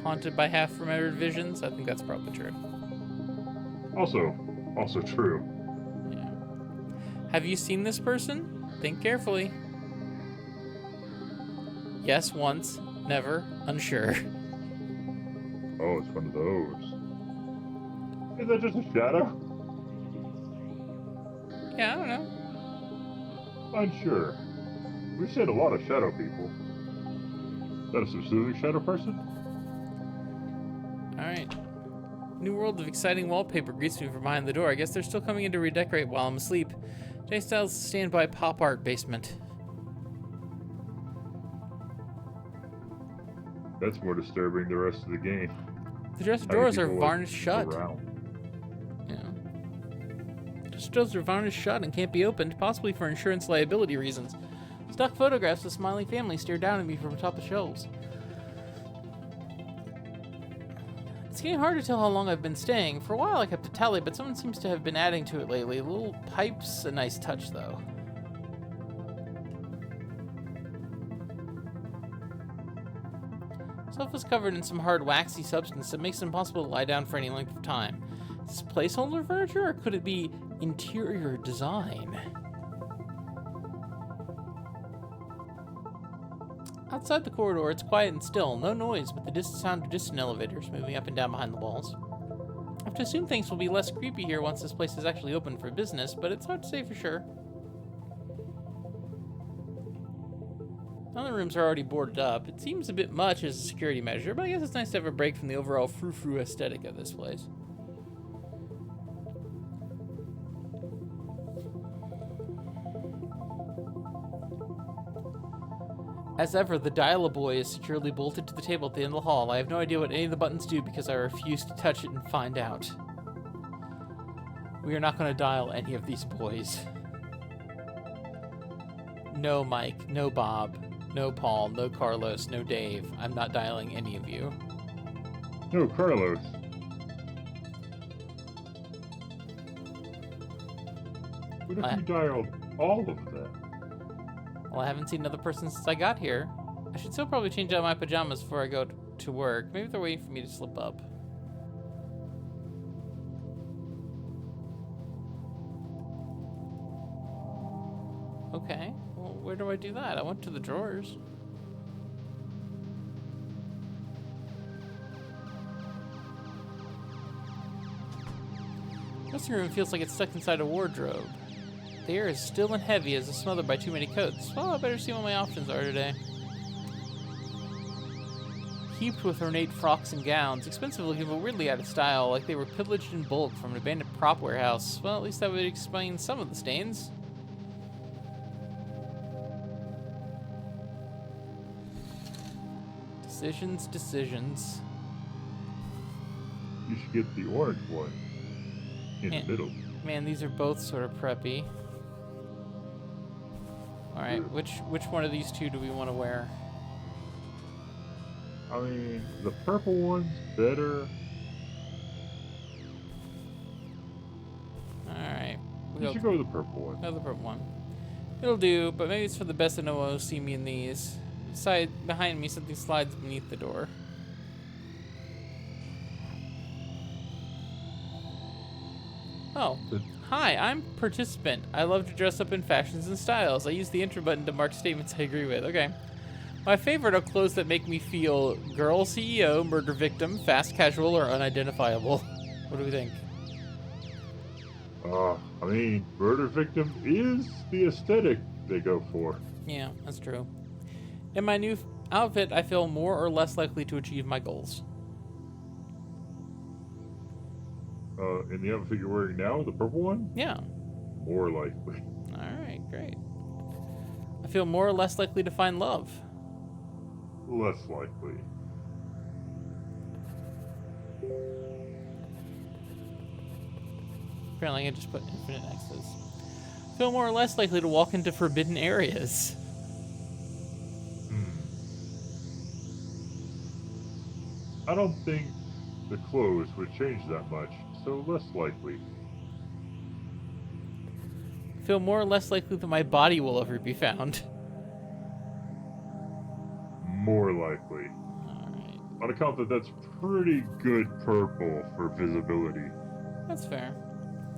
Haunted by half-remembered visions? I think that's probably true. Also true. Yeah. Have you seen this person? Think carefully. Yes, once. Never. Unsure. Oh, it's one of those. Is that just a shadow? Yeah, I don't know. Unsure. We've seen a lot of shadow people. Is that a specific shadow person? Alright. New world of exciting wallpaper greets me from behind the door. I guess they're still coming in to redecorate while I'm asleep. J Styles standby pop art basement. That's more disturbing than the rest of the game. The dresser doors are varnished shut. Yeah. The dresser doors are varnished shut and can't be opened, possibly for insurance liability reasons. Stock photographs of smiling families stare down at me from atop the shelves. It's getting hard to tell how long I've been staying. For a while I kept a tally, but someone seems to have been adding to it lately. Little pipe's a nice touch, though. Sofa's covered in some hard, waxy substance that makes it impossible to lie down for any length of time. Is this placeholder furniture, or could it be interior design? Outside the corridor, it's quiet and still. No noise, but the sound of distant elevators moving up and down behind the walls. I have to assume things will be less creepy here once this place is actually open for business, but it's hard to say for sure. None of the rooms are already boarded up. It seems a bit much as a security measure, but I guess it's nice to have a break from the overall frou-frou aesthetic of this place. As ever, the dial-a-boy is securely bolted to the table at the end of the hall. I have no idea what any of the buttons do because I refuse to touch it and find out. We are not going to dial any of these boys. No Mike, no Bob, no Paul, no Carlos, no Dave. I'm not dialing any of you. No, Carlos. What if you dialed all of them? Well, I haven't seen another person since I got here. I should still probably change out my pajamas before I go to work. Maybe they're waiting for me to slip up. Okay, well, where do I do that? I went to the drawers. Dressing room feels like it's stuck inside a wardrobe. The air is still and heavy as if smothered by too many coats. Well, I better see what my options are today. Heaped with ornate frocks and gowns, expensive looking but weirdly out of style, like they were pillaged in bulk from an abandoned prop warehouse. Well, at least that would explain some of the stains. Decisions. You should get the orange one in the middle. Man, these are both sort of preppy. Alright, which one of these two do we want to wear? I mean, the purple one's better. Alright. You should go with the purple one. Go with the purple one. It'll do, but maybe it's for the best that no one will see me in these. Behind me, something slides beneath the door. Oh. Hi, I'm participant. I love to dress up in fashions and styles. I use the enter button to mark statements I agree with. Okay. My favorite are clothes that make me feel girl CEO, murder victim, fast casual, or unidentifiable. What do we think? I mean, murder victim is the aesthetic they go for. Yeah, that's true. In my new outfit, I feel more or less likely to achieve my goals. In the outfit you're wearing now, the purple one? Yeah. More likely. Alright, great. I feel more or less likely to find love. Less likely. Apparently I just put infinite X's. Feel more or less likely to walk into forbidden areas. I don't think the clothes would change that much, so less likely. Feel more or less likely that my body will ever be found. More likely. Alright. On account that that's pretty good purple for visibility. That's fair.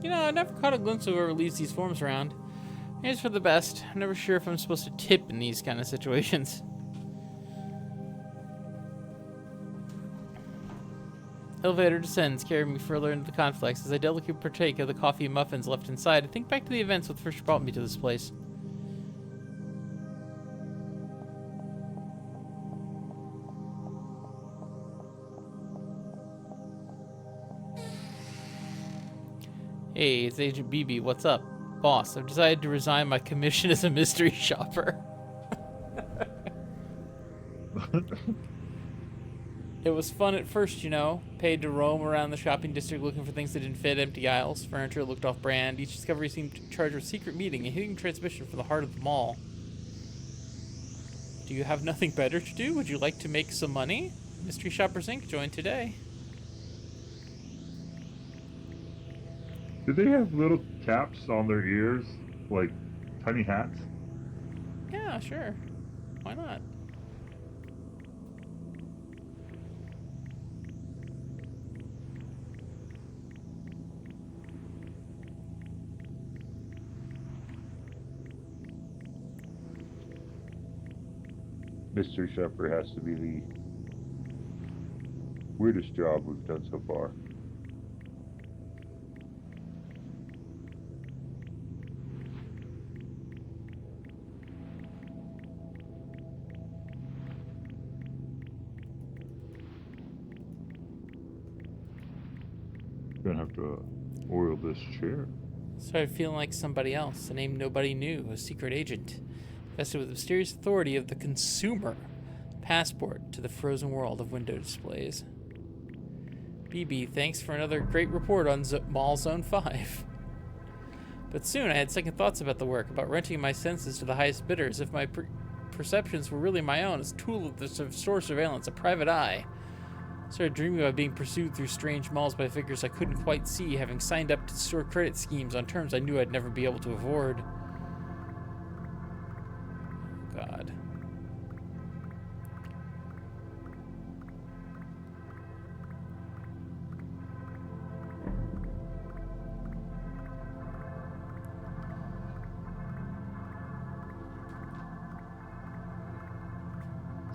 You know, I never caught a glimpse of whoever leaves these forms around. Maybe it's for the best. I'm never sure if I'm supposed to tip in these kind of situations. Elevator descends, carrying me further into the conflicts. As I delicately partake of the coffee and muffins left inside, I think back to the events that first brought me to this place. Hey, it's Agent BB. What's up? Boss, I've decided to resign my commission as a mystery shopper. It was fun at first, you know. Paid to roam around the shopping district looking for things that didn't fit, empty aisles, furniture looked off-brand. Each discovery seemed to charge a secret meeting, a hidden transmission from the heart of the mall. Do you have nothing better to do? Would you like to make some money? Mystery Shoppers Inc. Join today. Do they have little caps on their ears, like tiny hats? Yeah, sure. Why not? Mystery shopper has to be the weirdest job we've done so far. Gonna have to oil this chair. Started feeling like somebody else, a name nobody knew, a secret agent, vested with the mysterious authority of the consumer, passport to the frozen world of window displays. BB, thanks for another great report on Mall Zone 5. But soon I had second thoughts about the work, about renting my senses to the highest bidders, if my perceptions were really my own, as a tool of the store surveillance, a private eye. Started dreaming about being pursued through strange malls by figures I couldn't quite see, having signed up to store credit schemes on terms I knew I'd never be able to afford. God.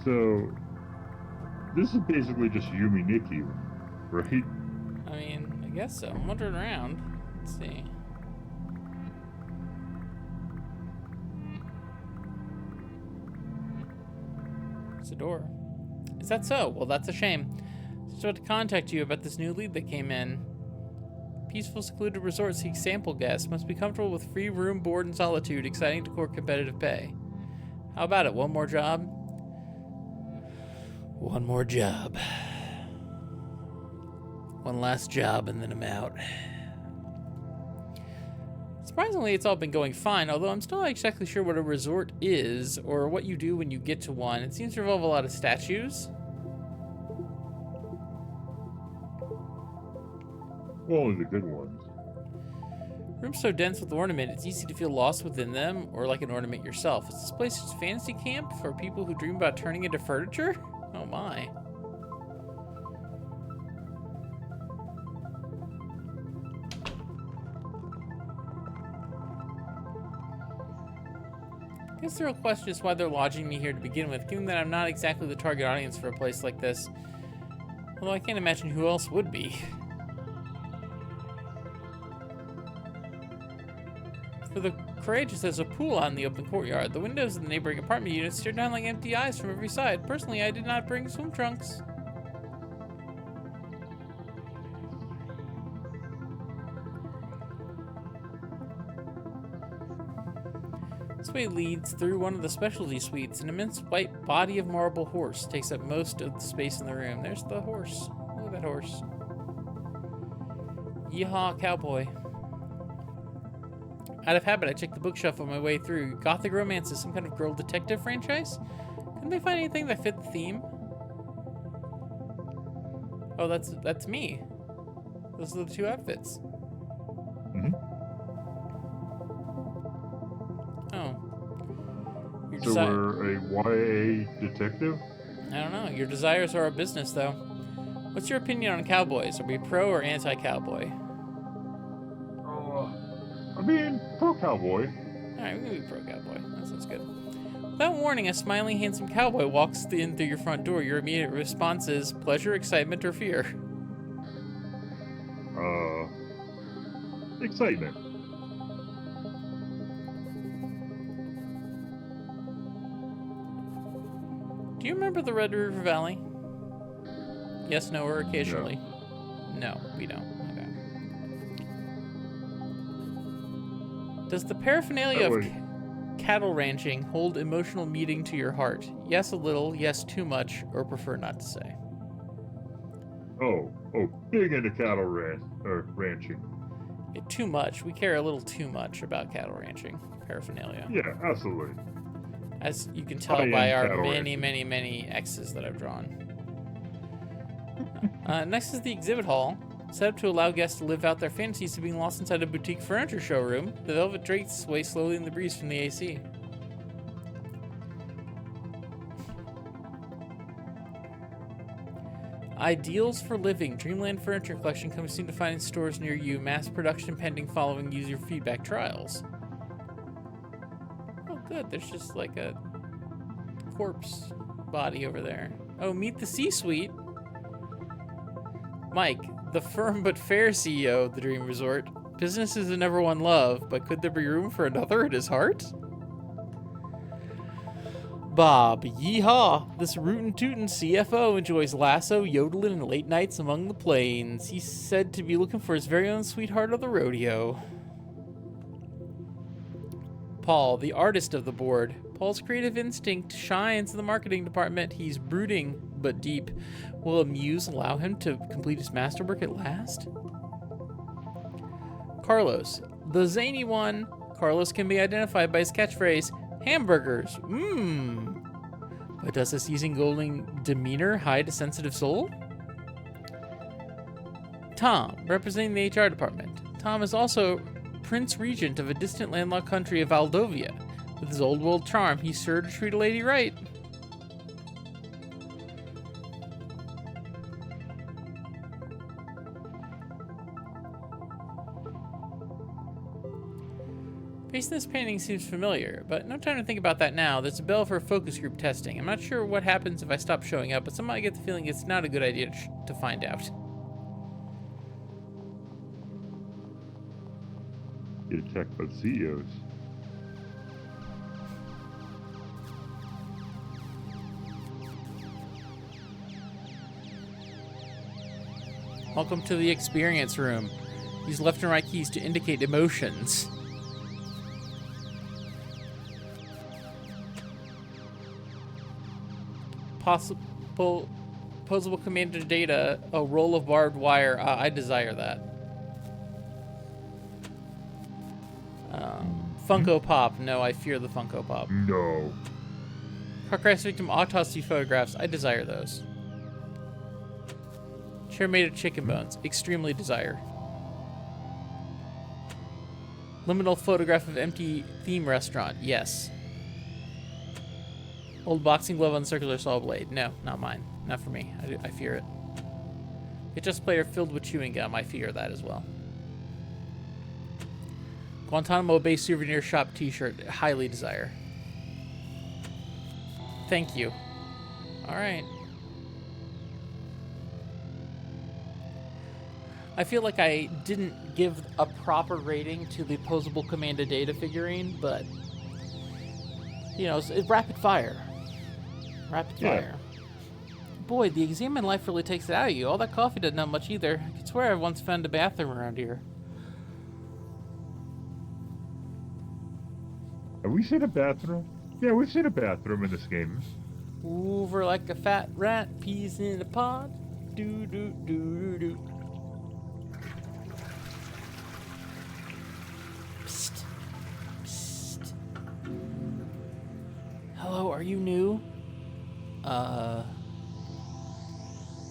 So, this is basically just Yumi Nikki, right? I mean, I guess so. I'm wandering around. Let's see. It's a door. Is that so? Well, that's a shame. Just about to contact you about this new lead that came in. Peaceful, secluded resort seeks sample guests. Must be comfortable with free room, board, and solitude. Exciting decor, competitive pay. How about it? One more job? One more job. One last job and then I'm out. Surprisingly, it's all been going fine, although I'm still not exactly sure what a resort is or what you do when you get to one. It seems to involve a lot of statues. Well, only the good ones. Rooms so dense with ornament, it's easy to feel lost within them, or like an ornament yourself. Is this place just fantasy camp for people who dream about turning into furniture? Oh my. I guess the real question is why they're lodging me here to begin with, given that I'm not exactly the target audience for a place like this. Although I can't imagine who else would be. For the courageous, there's a pool out in the open courtyard. The windows in the neighboring apartment units stare down like empty eyes from every side. Personally, I did not bring swim trunks. This way leads through one of the specialty suites. An immense white body of marble horse takes up most of the space in the room. There's the horse. Look at that horse. Yeehaw, cowboy. Out of habit, I checked the bookshelf on my way through. Gothic romance is some kind of girl detective franchise? Couldn't they find anything that fit the theme? Oh, that's me. Those are the two outfits. Mm-hmm. Oh. So we're a YA detective? I don't know. Your desires are our business, though. What's your opinion on cowboys? Are we pro or anti-cowboy? I mean, pro cowboy. Alright, we're gonna be pro cowboy. That sounds good. Without warning, a smiling, handsome cowboy walks in through your front door. Your immediate response is pleasure, excitement, or fear. Excitement. Do you remember the Red River Valley? Yes, no, or occasionally? No, we don't. Okay. Does the paraphernalia of cattle ranching hold emotional meaning to your heart? Yes, a little. Yes, too much. Or prefer not to say? Oh, big into cattle ranching. Yeah, too much. We care a little too much about cattle ranching paraphernalia. Yeah, absolutely. As you can tell by our many X's that I've drawn. Next is the exhibit hall, set up to allow guests to live out their fantasies of being lost inside a boutique furniture showroom. The velvet drapes sway slowly in the breeze from the AC. Ideals for living. Dreamland Furniture Collection coming soon to find in stores near you. Mass production pending following user feedback trials. Oh, good. There's just like a corpse body over there. Oh, meet the C-suite. Mike, the firm but fair CEO of the Dream Resort. Business is the number one love, but could there be room for another at his heart? Bob, yeehaw! This rootin' tootin' CFO enjoys lasso, yodeling, and late nights among the plains. He's said to be looking for his very own sweetheart of the rodeo. Paul, the artist of the board. Paul's creative instinct shines in the marketing department. He's brooding, but deep. Will a muse allow him to complete his masterwork at last? Carlos, the zany one. Carlos can be identified by his catchphrase, hamburgers, mmm. But does this easygoing demeanor hide a sensitive soul? Tom, representing the HR department. Tom is also Prince Regent of a distant landlocked country of Valdovia. With his old world charm, he's sure to treat a lady right. Face this painting seems familiar, but no time to think about that now. There's a bell for focus group testing. I'm not sure what happens if I stop showing up, but somehow I get the feeling it's not a good idea to find out. Get attacked by CEOs. Welcome to the experience room. Use left and right keys to indicate emotions. Posable commander data, a roll of barbed wire. I desire that. Funko Pop. No, I fear the Funko Pop. No. Car crash victim autopsy photographs. I desire those. Chair made of chicken bones. Extremely desire. Liminal photograph of empty theme restaurant. Yes. Old boxing glove on circular saw blade. No, not mine. Not for me. I fear it. It just player filled with chewing gum. I fear that as well. Guantanamo Bay souvenir shop t-shirt. Highly desire. Thank you. Alright. I feel like I didn't give a proper rating to the posable Commander data figurine, but you know, it's rapid fire. Rapid fire. Boy, the examine life really takes it out of you. All that coffee doesn't have much either. I could swear I once found a bathroom around here. Have we seen a bathroom? Yeah, we've seen a bathroom in this game. Over like a fat rat, peas in a pod. Do do do do do. Psst. Psst. Hello, are you new?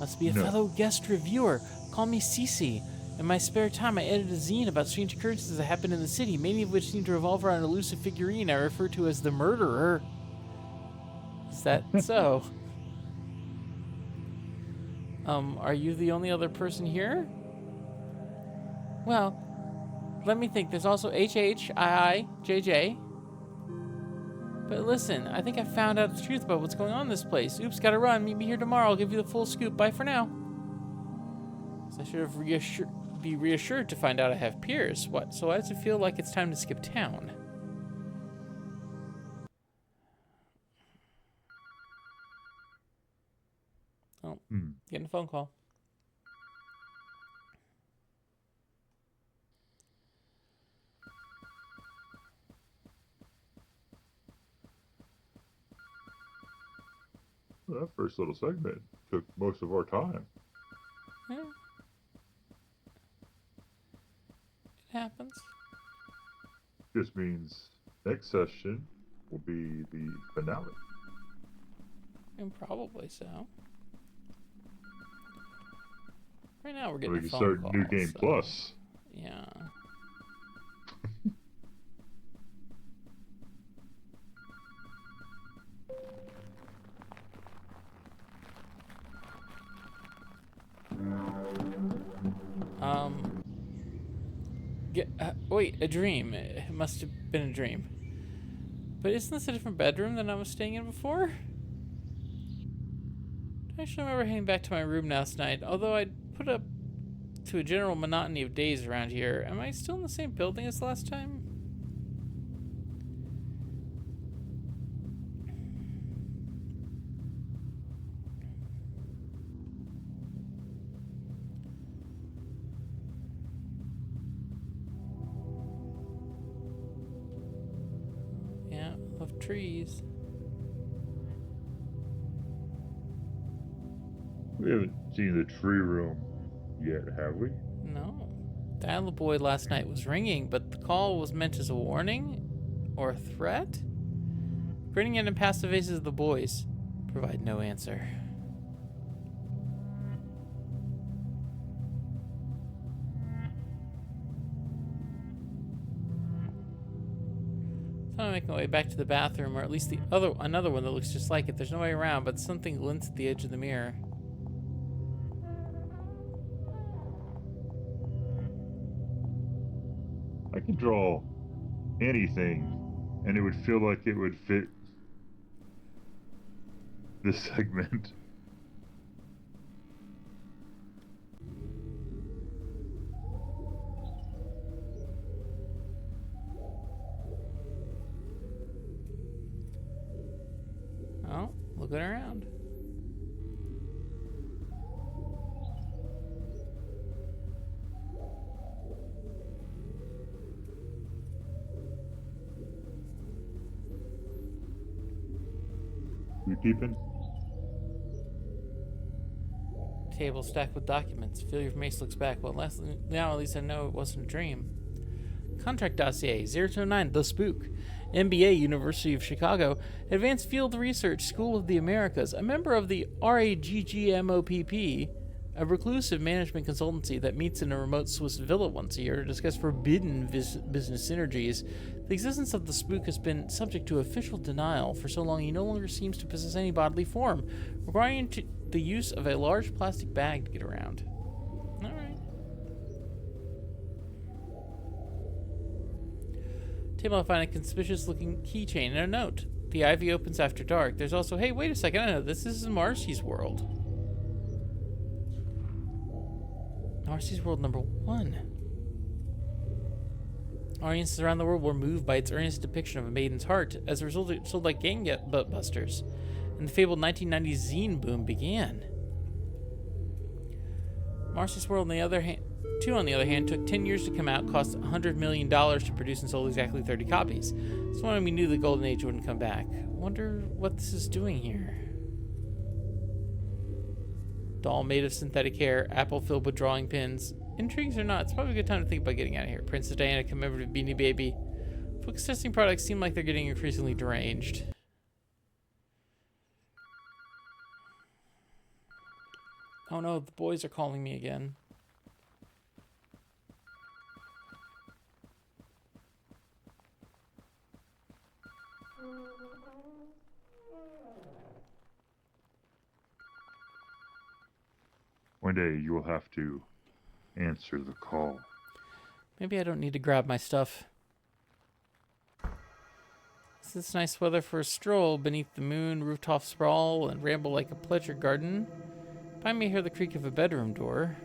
Must be a No. fellow guest reviewer. Call me Cece. In my spare time, I edit a zine about strange occurrences that happen in the city, many of which seem to revolve around an elusive figurine I refer to as the murderer. Is that so? Are you the only other person here? Well, let me think. There's also HHIIJJ. But listen, I think I found out the truth about what's going on in this place. Oops, gotta run. Meet me here tomorrow. I'll give you the full scoop. Bye for now. So I should have be reassured to find out I have peers. What? So why does it feel like it's time to skip town? Oh, getting a phone call. Well, that first little segment took most of our time. Yeah. It happens. This means next session will be the finale. And probably so. Right now we're getting We a can phone start call. New Game so, Plus. Yeah. Wait, a dream. It must have been a dream. But isn't this a different bedroom than I was staying in before? I actually remember heading back to my room last night, although I'd put up to a general monotony of days around here. Am I still in the same building as last time? Yeah, of trees. We haven't seen the tree room yet, have we? No. The dial boy last night was ringing, but the call was meant as a warning? Or a threat? Grinning at impassive faces of the boys provide no answer. So I'm making my way back to the bathroom, or at least another one that looks just like it. There's no way around, but something glints at the edge of the mirror. I can draw anything, and it would feel like it would fit this segment. Oh, looking around. We peeping? Table stacked with documents. Feel your mace looks back. Well, now at least I know it wasn't a dream. Contract dossier 029, The Spook. MBA, University of Chicago. Advanced Field Research, School of the Americas. A member of the RAGGMOPP, a reclusive management consultancy that meets in a remote Swiss villa once a year to discuss forbidden business synergies. The existence of the spook has been subject to official denial for so long he no longer seems to possess any bodily form, requiring the use of a large plastic bag to get around. Alright. Table, I find a conspicuous-looking keychain and a note. The ivy opens after dark. There's also, hey, wait a second, I know this is Marcy's world. Marcy's world number 1. Audiences around the world were moved by its earnest depiction of a maiden's heart. As a result, it sold like gangbusters, and the fabled 1990s zine boom began. Marcy's World, on the other hand, took 10 years to come out, cost $100 million to produce, and sold exactly 30 copies. That's when we knew the golden age wouldn't come back. Wonder what this is doing here. Doll made of synthetic hair, apple filled with drawing pins. Intrigues or not, it's probably a good time to think about getting out of here. Princess Diana commemorative Beanie Baby. Focus testing products seem like they're getting increasingly deranged. Oh no, the boys are calling me again. One day you will have to answer the call. Maybe I don't need to grab my stuff. Is this nice weather for a stroll beneath the moon, rooftop sprawl, and ramble like a pleasure garden? I may hear the creak of a bedroom door.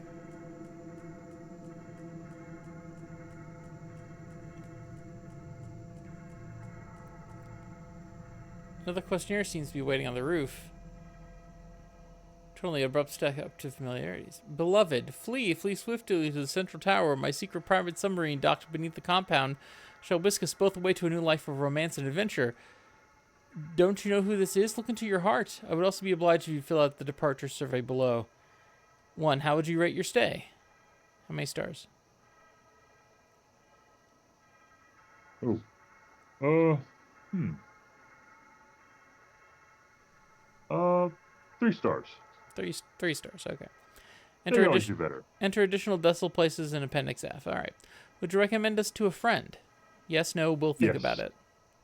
Another questionnaire seems to be waiting on the roof. Totally abrupt step up to familiarities. Beloved, flee swiftly to the central tower. My secret private submarine docked beneath the compound shall whisk us both away to a new life of romance and adventure. Don't you know who this is? Look into your heart. I would also be obliged if you fill out the departure survey below. 1. How would you rate your stay? How many stars? Oh. 3 stars. Three stars, okay. They always do better. Enter additional decimal places in Appendix F. All right. Would you recommend us to a friend? Yes, no, we'll think about it.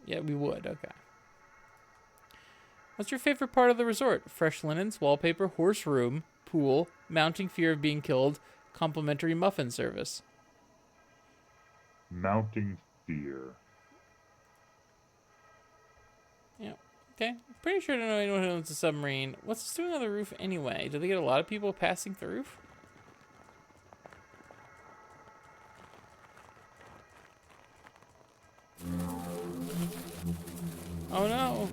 Yeah, we would, okay. What's your favorite part of the resort? Fresh linens, wallpaper, horse room, pool, mounting fear of being killed, complimentary muffin service. Mounting fear. Yeah. Okay. Pretty sure I don't know anyone who owns a submarine. What's this doing on the roof anyway? Do they get a lot of people passing the roof? Oh no.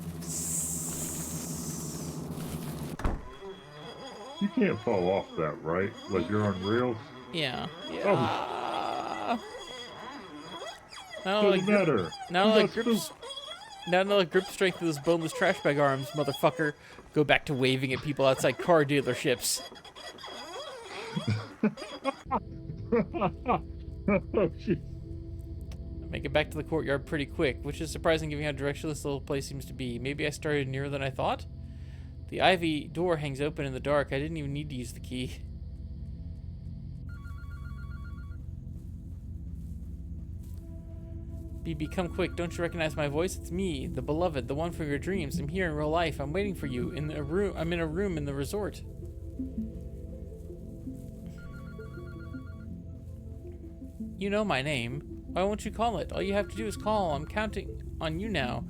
You can't fall off that, right? Like you're on rails? Yeah. Yeah. Oh. Now Doesn't matter. like grip strength of those boneless trash bag arms, motherfucker. Go back to waving at people outside car dealerships. Oh, shit. Make it back to the courtyard pretty quick, which is surprising given how directionless the little place seems to be. Maybe I started nearer than I thought? The ivy door hangs open in the dark. I didn't even need to use the key. BB, come quick. Don't you recognize my voice? It's me, the beloved, the one from your dreams. I'm here in real life. I'm waiting for you in a room. I'm in a room in the resort. You know my name. Why won't you call it? All you have to do is call. I'm counting on you now.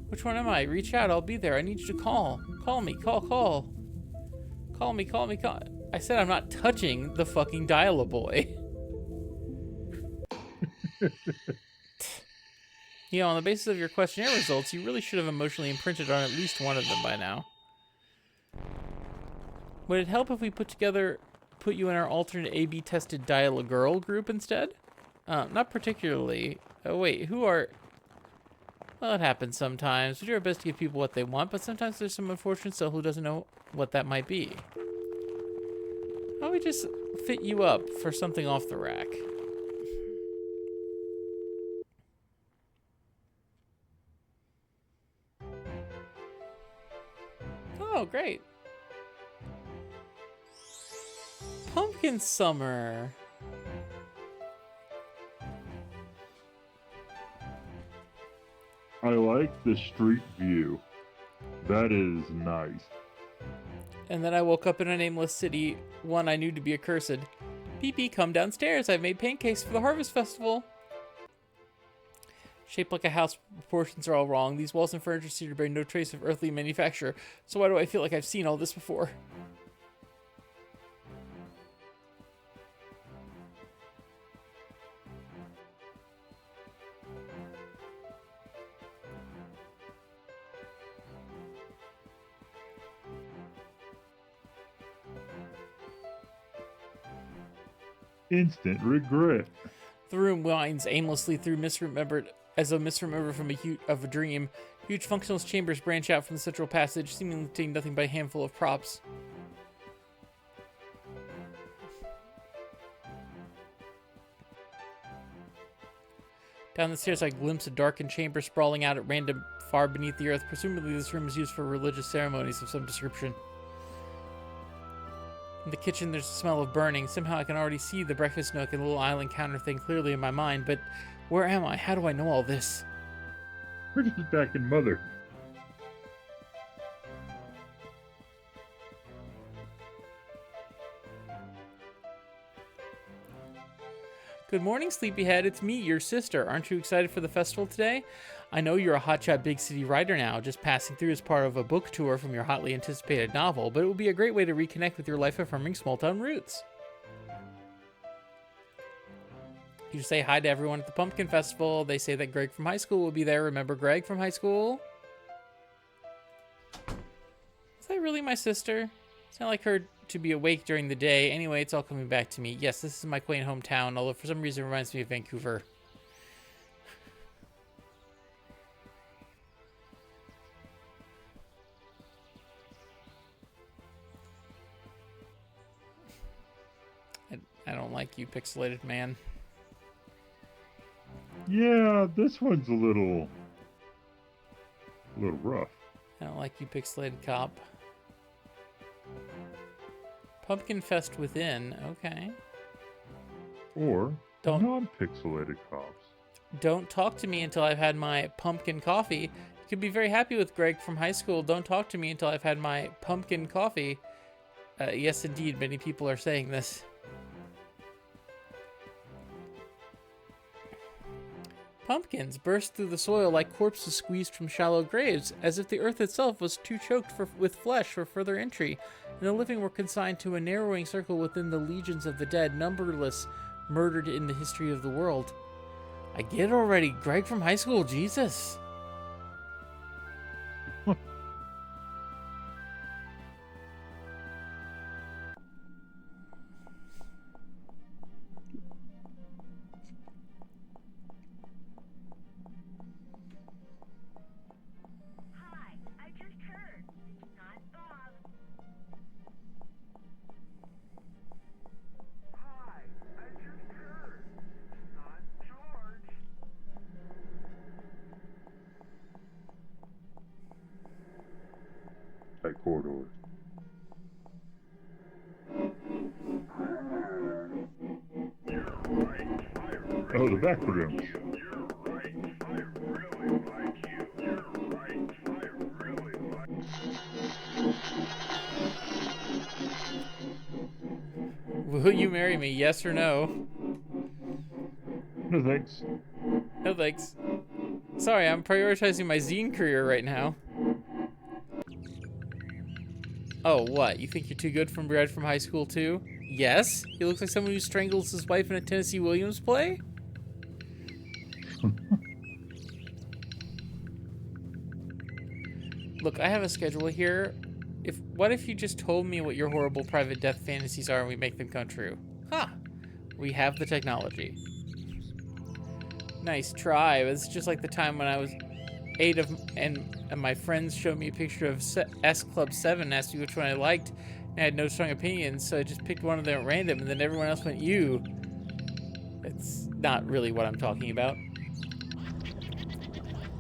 Which one am I? Reach out. I'll be there. I need you to call. Call me. Call. Call me. I said I'm not touching the fucking dial-a-boy. You know, on the basis of your questionnaire results, you really should have emotionally imprinted on at least one of them by now. Would it help if we put you in our alternate A/B tested dial-a-girl group instead? Not particularly. Oh, wait, who are... Well, it happens sometimes. We do our best to give people what they want, but sometimes there's some unfortunate soul who doesn't know what that might be. How about we just fit you up for something off the rack? Oh, great. Pumpkin Summer. I like the street view. That is nice. And then I woke up in a nameless city, one I knew to be accursed. PP, come downstairs. I've made pancakes for the Harvest Festival. Shaped like a house, proportions are all wrong. These walls and furniture seem to bear no trace of earthly manufacture. So why do I feel like I've seen all this before? Instant regret. The room winds aimlessly through misremembered from a dream. Huge functionless chambers branch out from the central passage, seemingly containing nothing but a handful of props. Down the stairs, I glimpse a darkened chamber sprawling out at random far beneath the earth. Presumably, this room is used for religious ceremonies of some description. In the kitchen, there's a smell of burning. Somehow I can already see the breakfast nook and the little island counter thing clearly in my mind, but where am I? How do I know all this? We're just back in Mother. Good morning, sleepyhead. It's me, your sister. Aren't you excited for the festival today? I know you're a hotshot big city writer now, just passing through as part of a book tour from your hotly anticipated novel, but it will be a great way to reconnect with your life-affirming small-town roots. You say hi to everyone at the Pumpkin Festival. They say that Greg from high school will be there. Remember Greg from high school? Is that really my sister? It's not like her to be awake during the day. Anyway, it's all coming back to me. Yes, this is my quaint hometown, although for some reason it reminds me of Vancouver. I don't like you, pixelated man. Yeah, this one's a little rough. I don't like you, pixelated cop. Pumpkin Fest within, okay. Or Don't- non-pixelated cops. Don't talk to me until I've had my pumpkin coffee. You could be very happy with Greg from high school. Don't talk to me until I've had my pumpkin coffee. Yes, indeed, many people are saying this. Pumpkins burst through the soil like corpses squeezed from shallow graves, as if the earth itself was too choked with flesh for further entry, and the living were consigned to a narrowing circle within the legions of the dead, numberless, murdered in the history of the world. I get it already, Greg from high school, Jesus. Tight corridor. Oh, the back rooms. Will you marry me, yes or no? No thanks. No thanks. Sorry, I'm prioritizing my zine career right now. Oh, what? You think you're too good from Brad from high school, too? Yes? He looks like someone who strangles his wife in a Tennessee Williams play? Look, I have a schedule here. What if you just told me what your horrible private death fantasies are and we make them come true? Ha! We have the technology. Nice try, but it's just like the time when I was 8 and my friends showed me a picture of S Club 7 and asked me which one I liked, and I had no strong opinions, so I just picked one of them at random, and then everyone else went, you. It's not really what I'm talking about.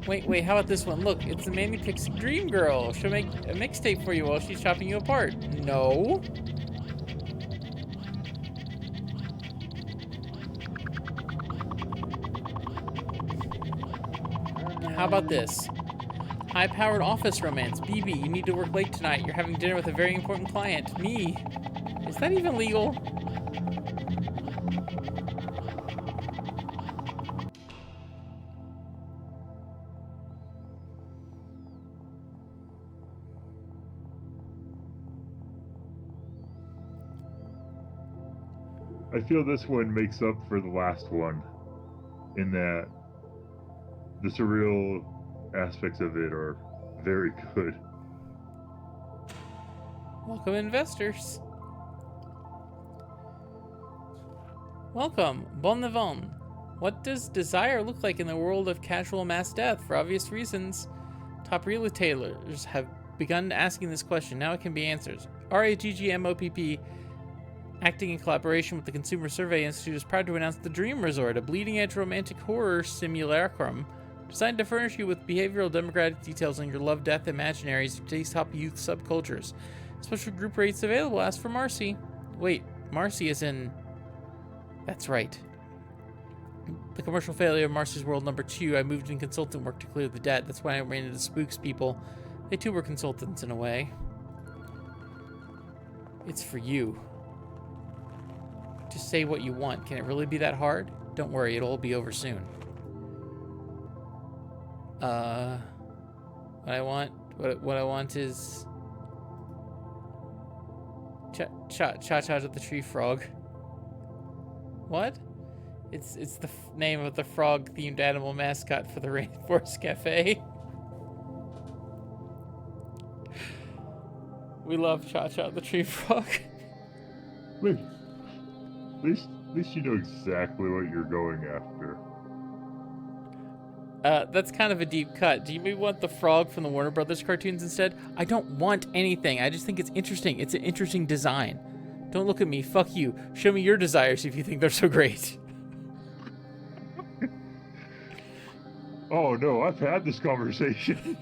Wait, how about this one? Look, it's the Mandy Pixie Dream Girl. She'll make a mixtape for you while she's chopping you apart. No. How about this? High-powered office romance. BB, you need to work late tonight. You're having dinner with a very important client. Me. Is that even legal? I feel this one makes up for the last one in that the surreal aspects of it are very good. Welcome, investors. Welcome, bon vivant. What does desire look like in the world of casual mass death? For obvious reasons, top retailers have begun asking this question. Now it can be answered. RAGGMOPP, acting in collaboration with the Consumer Survey Institute, is proud to announce The Dream Resort, a bleeding-edge romantic horror simulacrum designed to furnish you with behavioral demographic details on your love-death imaginaries of today's top youth subcultures. Special group rates available. Ask for Marcy. Wait, Marcy is in... That's right. The commercial failure of Marcy's World #2, I moved in consultant work to clear the debt. That's why I ran into Spooks people. They too were consultants in a way. It's for you. Just say what you want. Can it really be that hard? Don't worry, it'll all be over soon. What I want is cha to the tree frog. What? It's the name of the frog-themed animal mascot for the Rainforest Cafe. We love Cha the tree frog. Wait, at least you know exactly what you're going after. That's kind of a deep cut. Do you maybe want the frog from the Warner Brothers cartoons instead? I don't want anything. I just think it's interesting. It's an interesting design. Don't look at me. Fuck you. Show me your desires if you think they're so great. Oh no, I've had this conversation.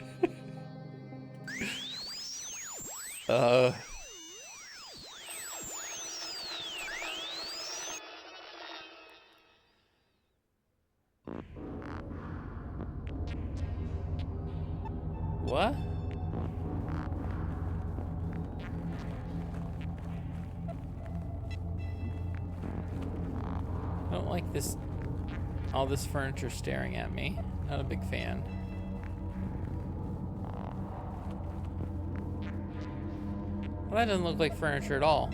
What? I don't like this. All this furniture staring at me. Not a big fan. Well, that doesn't look like furniture at all.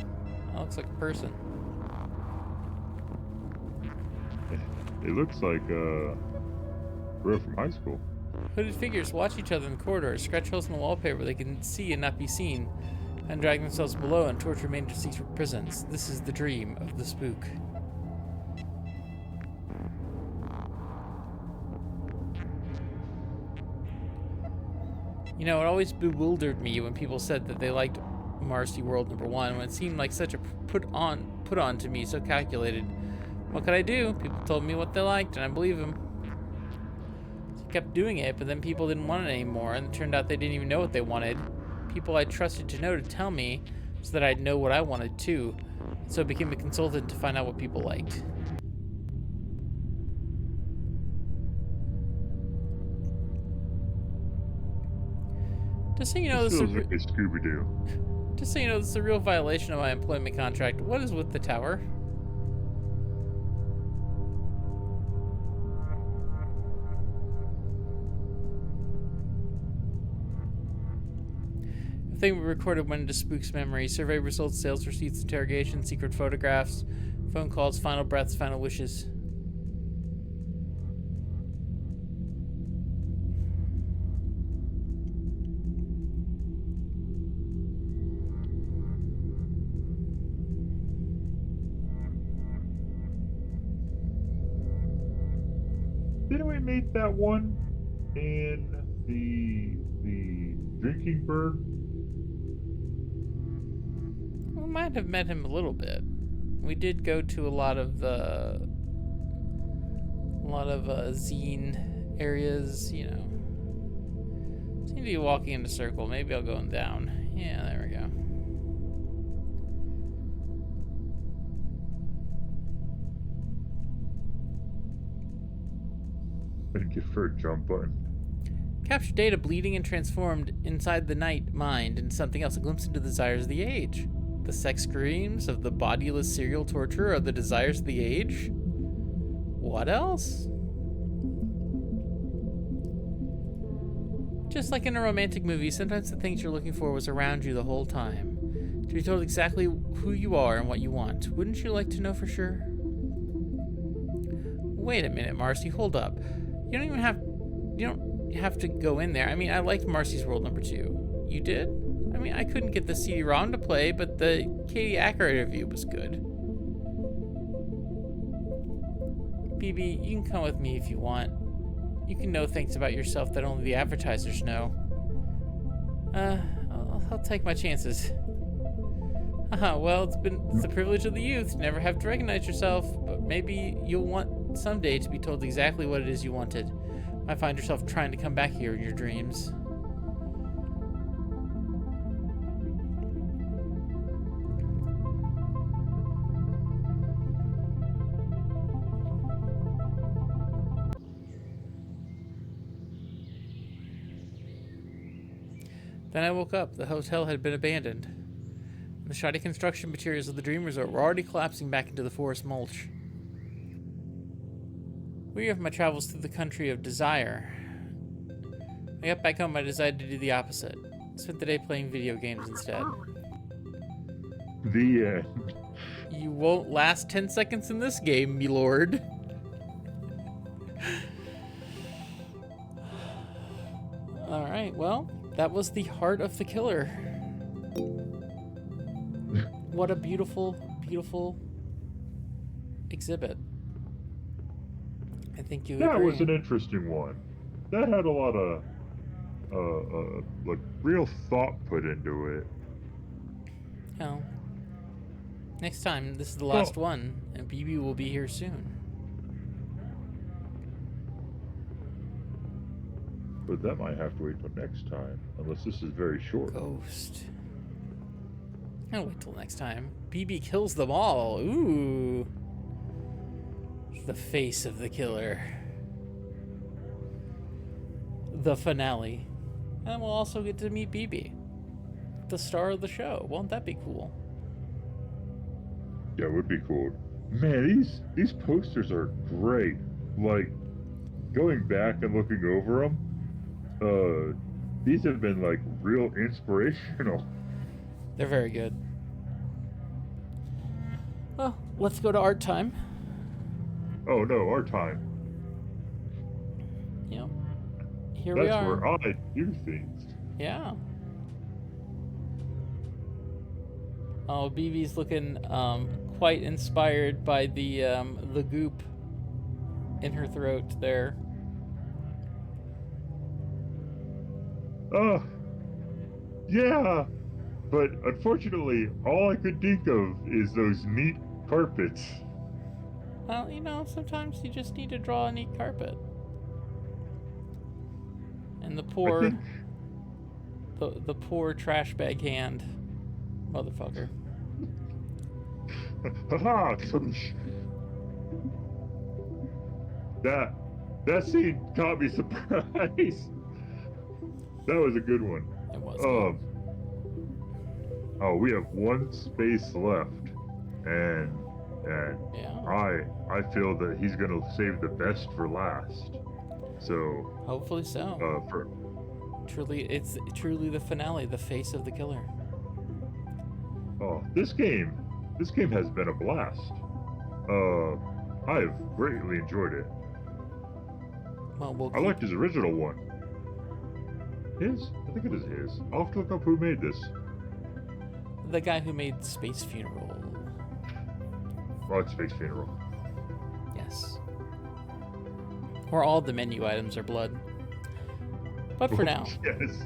That looks like a person. It looks like we're from high school. Hooded figures watch each other in the corridor, scratch holes in the wallpaper they can see and not be seen, and drag themselves below and torture men to secret prisons. This is the dream of the spook. You know, it always bewildered me when people said that they liked Marcy World #1 when it seemed like such a put on to me, so calculated. What could I do? People told me what they liked, and I believe them. So I kept doing it, but then people didn't want it anymore, and it turned out they didn't even know what they wanted. People I trusted to know to tell me so that I'd know what I wanted too. So I became a consultant to find out what people liked. Just so you know, this feels like a Scooby-Doo. Just so you know, this is a real violation of my employment contract. What is with the tower? The thing we recorded went into Spook's memory. Survey results, sales receipts, interrogations, secret photographs, phone calls, final breaths, final wishes. Didn't we meet that one in the drinking bird? We might have met him a little bit. We did go to a lot of zine areas, you know. Seem to be walking in a circle. Maybe I'll go down. Yeah, there we go. Thank you for a jump button. Capture data bleeding and transformed inside the night mind into something else. A glimpse into the desires of the age. The sex screams of the bodiless serial torturer are the desires of the age? What else? Just like in a romantic movie, sometimes the things you're looking for was around you the whole time. To be told exactly who you are and what you want. Wouldn't you like to know for sure? Wait a minute, Marcy, hold up. You don't have to go in there. I mean, I liked Marcy's World #2. You did? I mean, I couldn't get the CD-ROM to play, but the Katie Acker review was good. BB, you can come with me if you want. You can know things about yourself that only the advertisers know. I'll take my chances. Well, it's the privilege of the youth to never have to recognize yourself, but maybe you'll want someday to be told exactly what it is you wanted. Might find yourself trying to come back here in your dreams. Then I woke up. The hotel had been abandoned. The shoddy construction materials of the Dream Resort were already collapsing back into the forest mulch. Weary of my travels through the country of desire, I got back home. I decided to do the opposite. I spent the day playing video games instead. The end. You won't last 10 seconds in this game, me lord. Alright, well, that was the heart of the killer. What a beautiful, beautiful exhibit. I think you That agree. was an interesting one. That had a lot of like real thought put into it. Oh. Next time, this is the last one, and BB will be here soon. But that might have to wait till next time, unless this is very short. Ghost. I'll wait till next time. BB kills them all. Ooh. The face of the killer. The finale. And we'll also get to meet BB, the star of the show. Won't that be cool? Yeah, it would be cool. Man, these posters are great. Like, going back and looking over them, these have been like real inspirational. They're very good. Well, let's go to art time. Oh no, our time. Yep. Here we are. That's where I do things. Yeah. Oh, BB's looking quite inspired by the goop in her throat there. Yeah. But unfortunately, all I could think of is those neat carpets. Well, you know, sometimes you just need to draw a neat carpet. And the poor, the poor trash bag hand, motherfucker. Haha! That scene caught me surprised. That was a good one. It was. Oh, we have one space left, and Yeah. I feel that he's gonna save the best for last. So Hopefully so. It's truly the finale, the face of the killer. This game has been a blast. I have greatly enjoyed it. Well, I liked his original one. I think it is his. I'll have to look up who made this. the guy who made Space Funeral. Oh, it's Space Funeral. Yes. Or all the menu items are blood. But for now. Yes.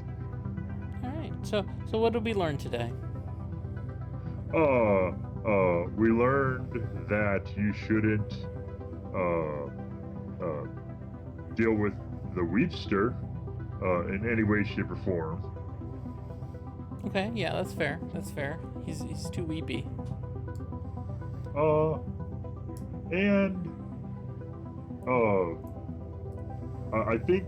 Alright, so what did we learn today? We learned that you shouldn't deal with the Weepster in any way, shape, or form. Okay, yeah, that's fair. That's fair. He's too weepy. I think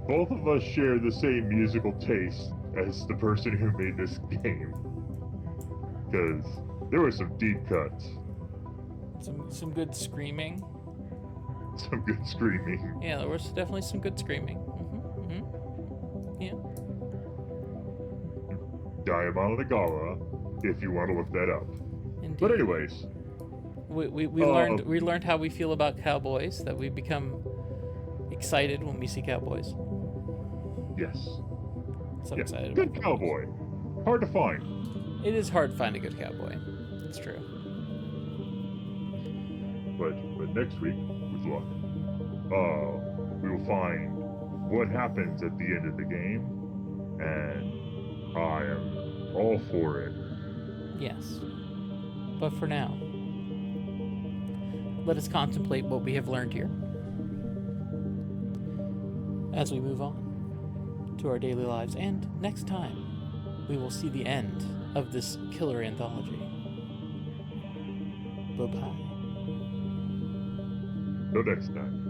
both of us share the same musical taste as the person who made this game. Because there were some deep cuts. Some good screaming. Some good screaming. Yeah, there was definitely some good screaming. Yeah. Diamond the Gala, if you want to look that up. Indeed. But anyways. We learned how we feel about cowboys, that we become excited when we see cowboys. Yes. So Yeah, excited. good cowboy. Hard to find. It is hard to find a good cowboy. It's true. But next week, with luck, we will find what happens at the end of the game, and I am all for it. Yes. But for now, let us contemplate what we have learned here as we move on to our daily lives. And next time, we will see the end of this killer anthology. Bye-bye. Till next time.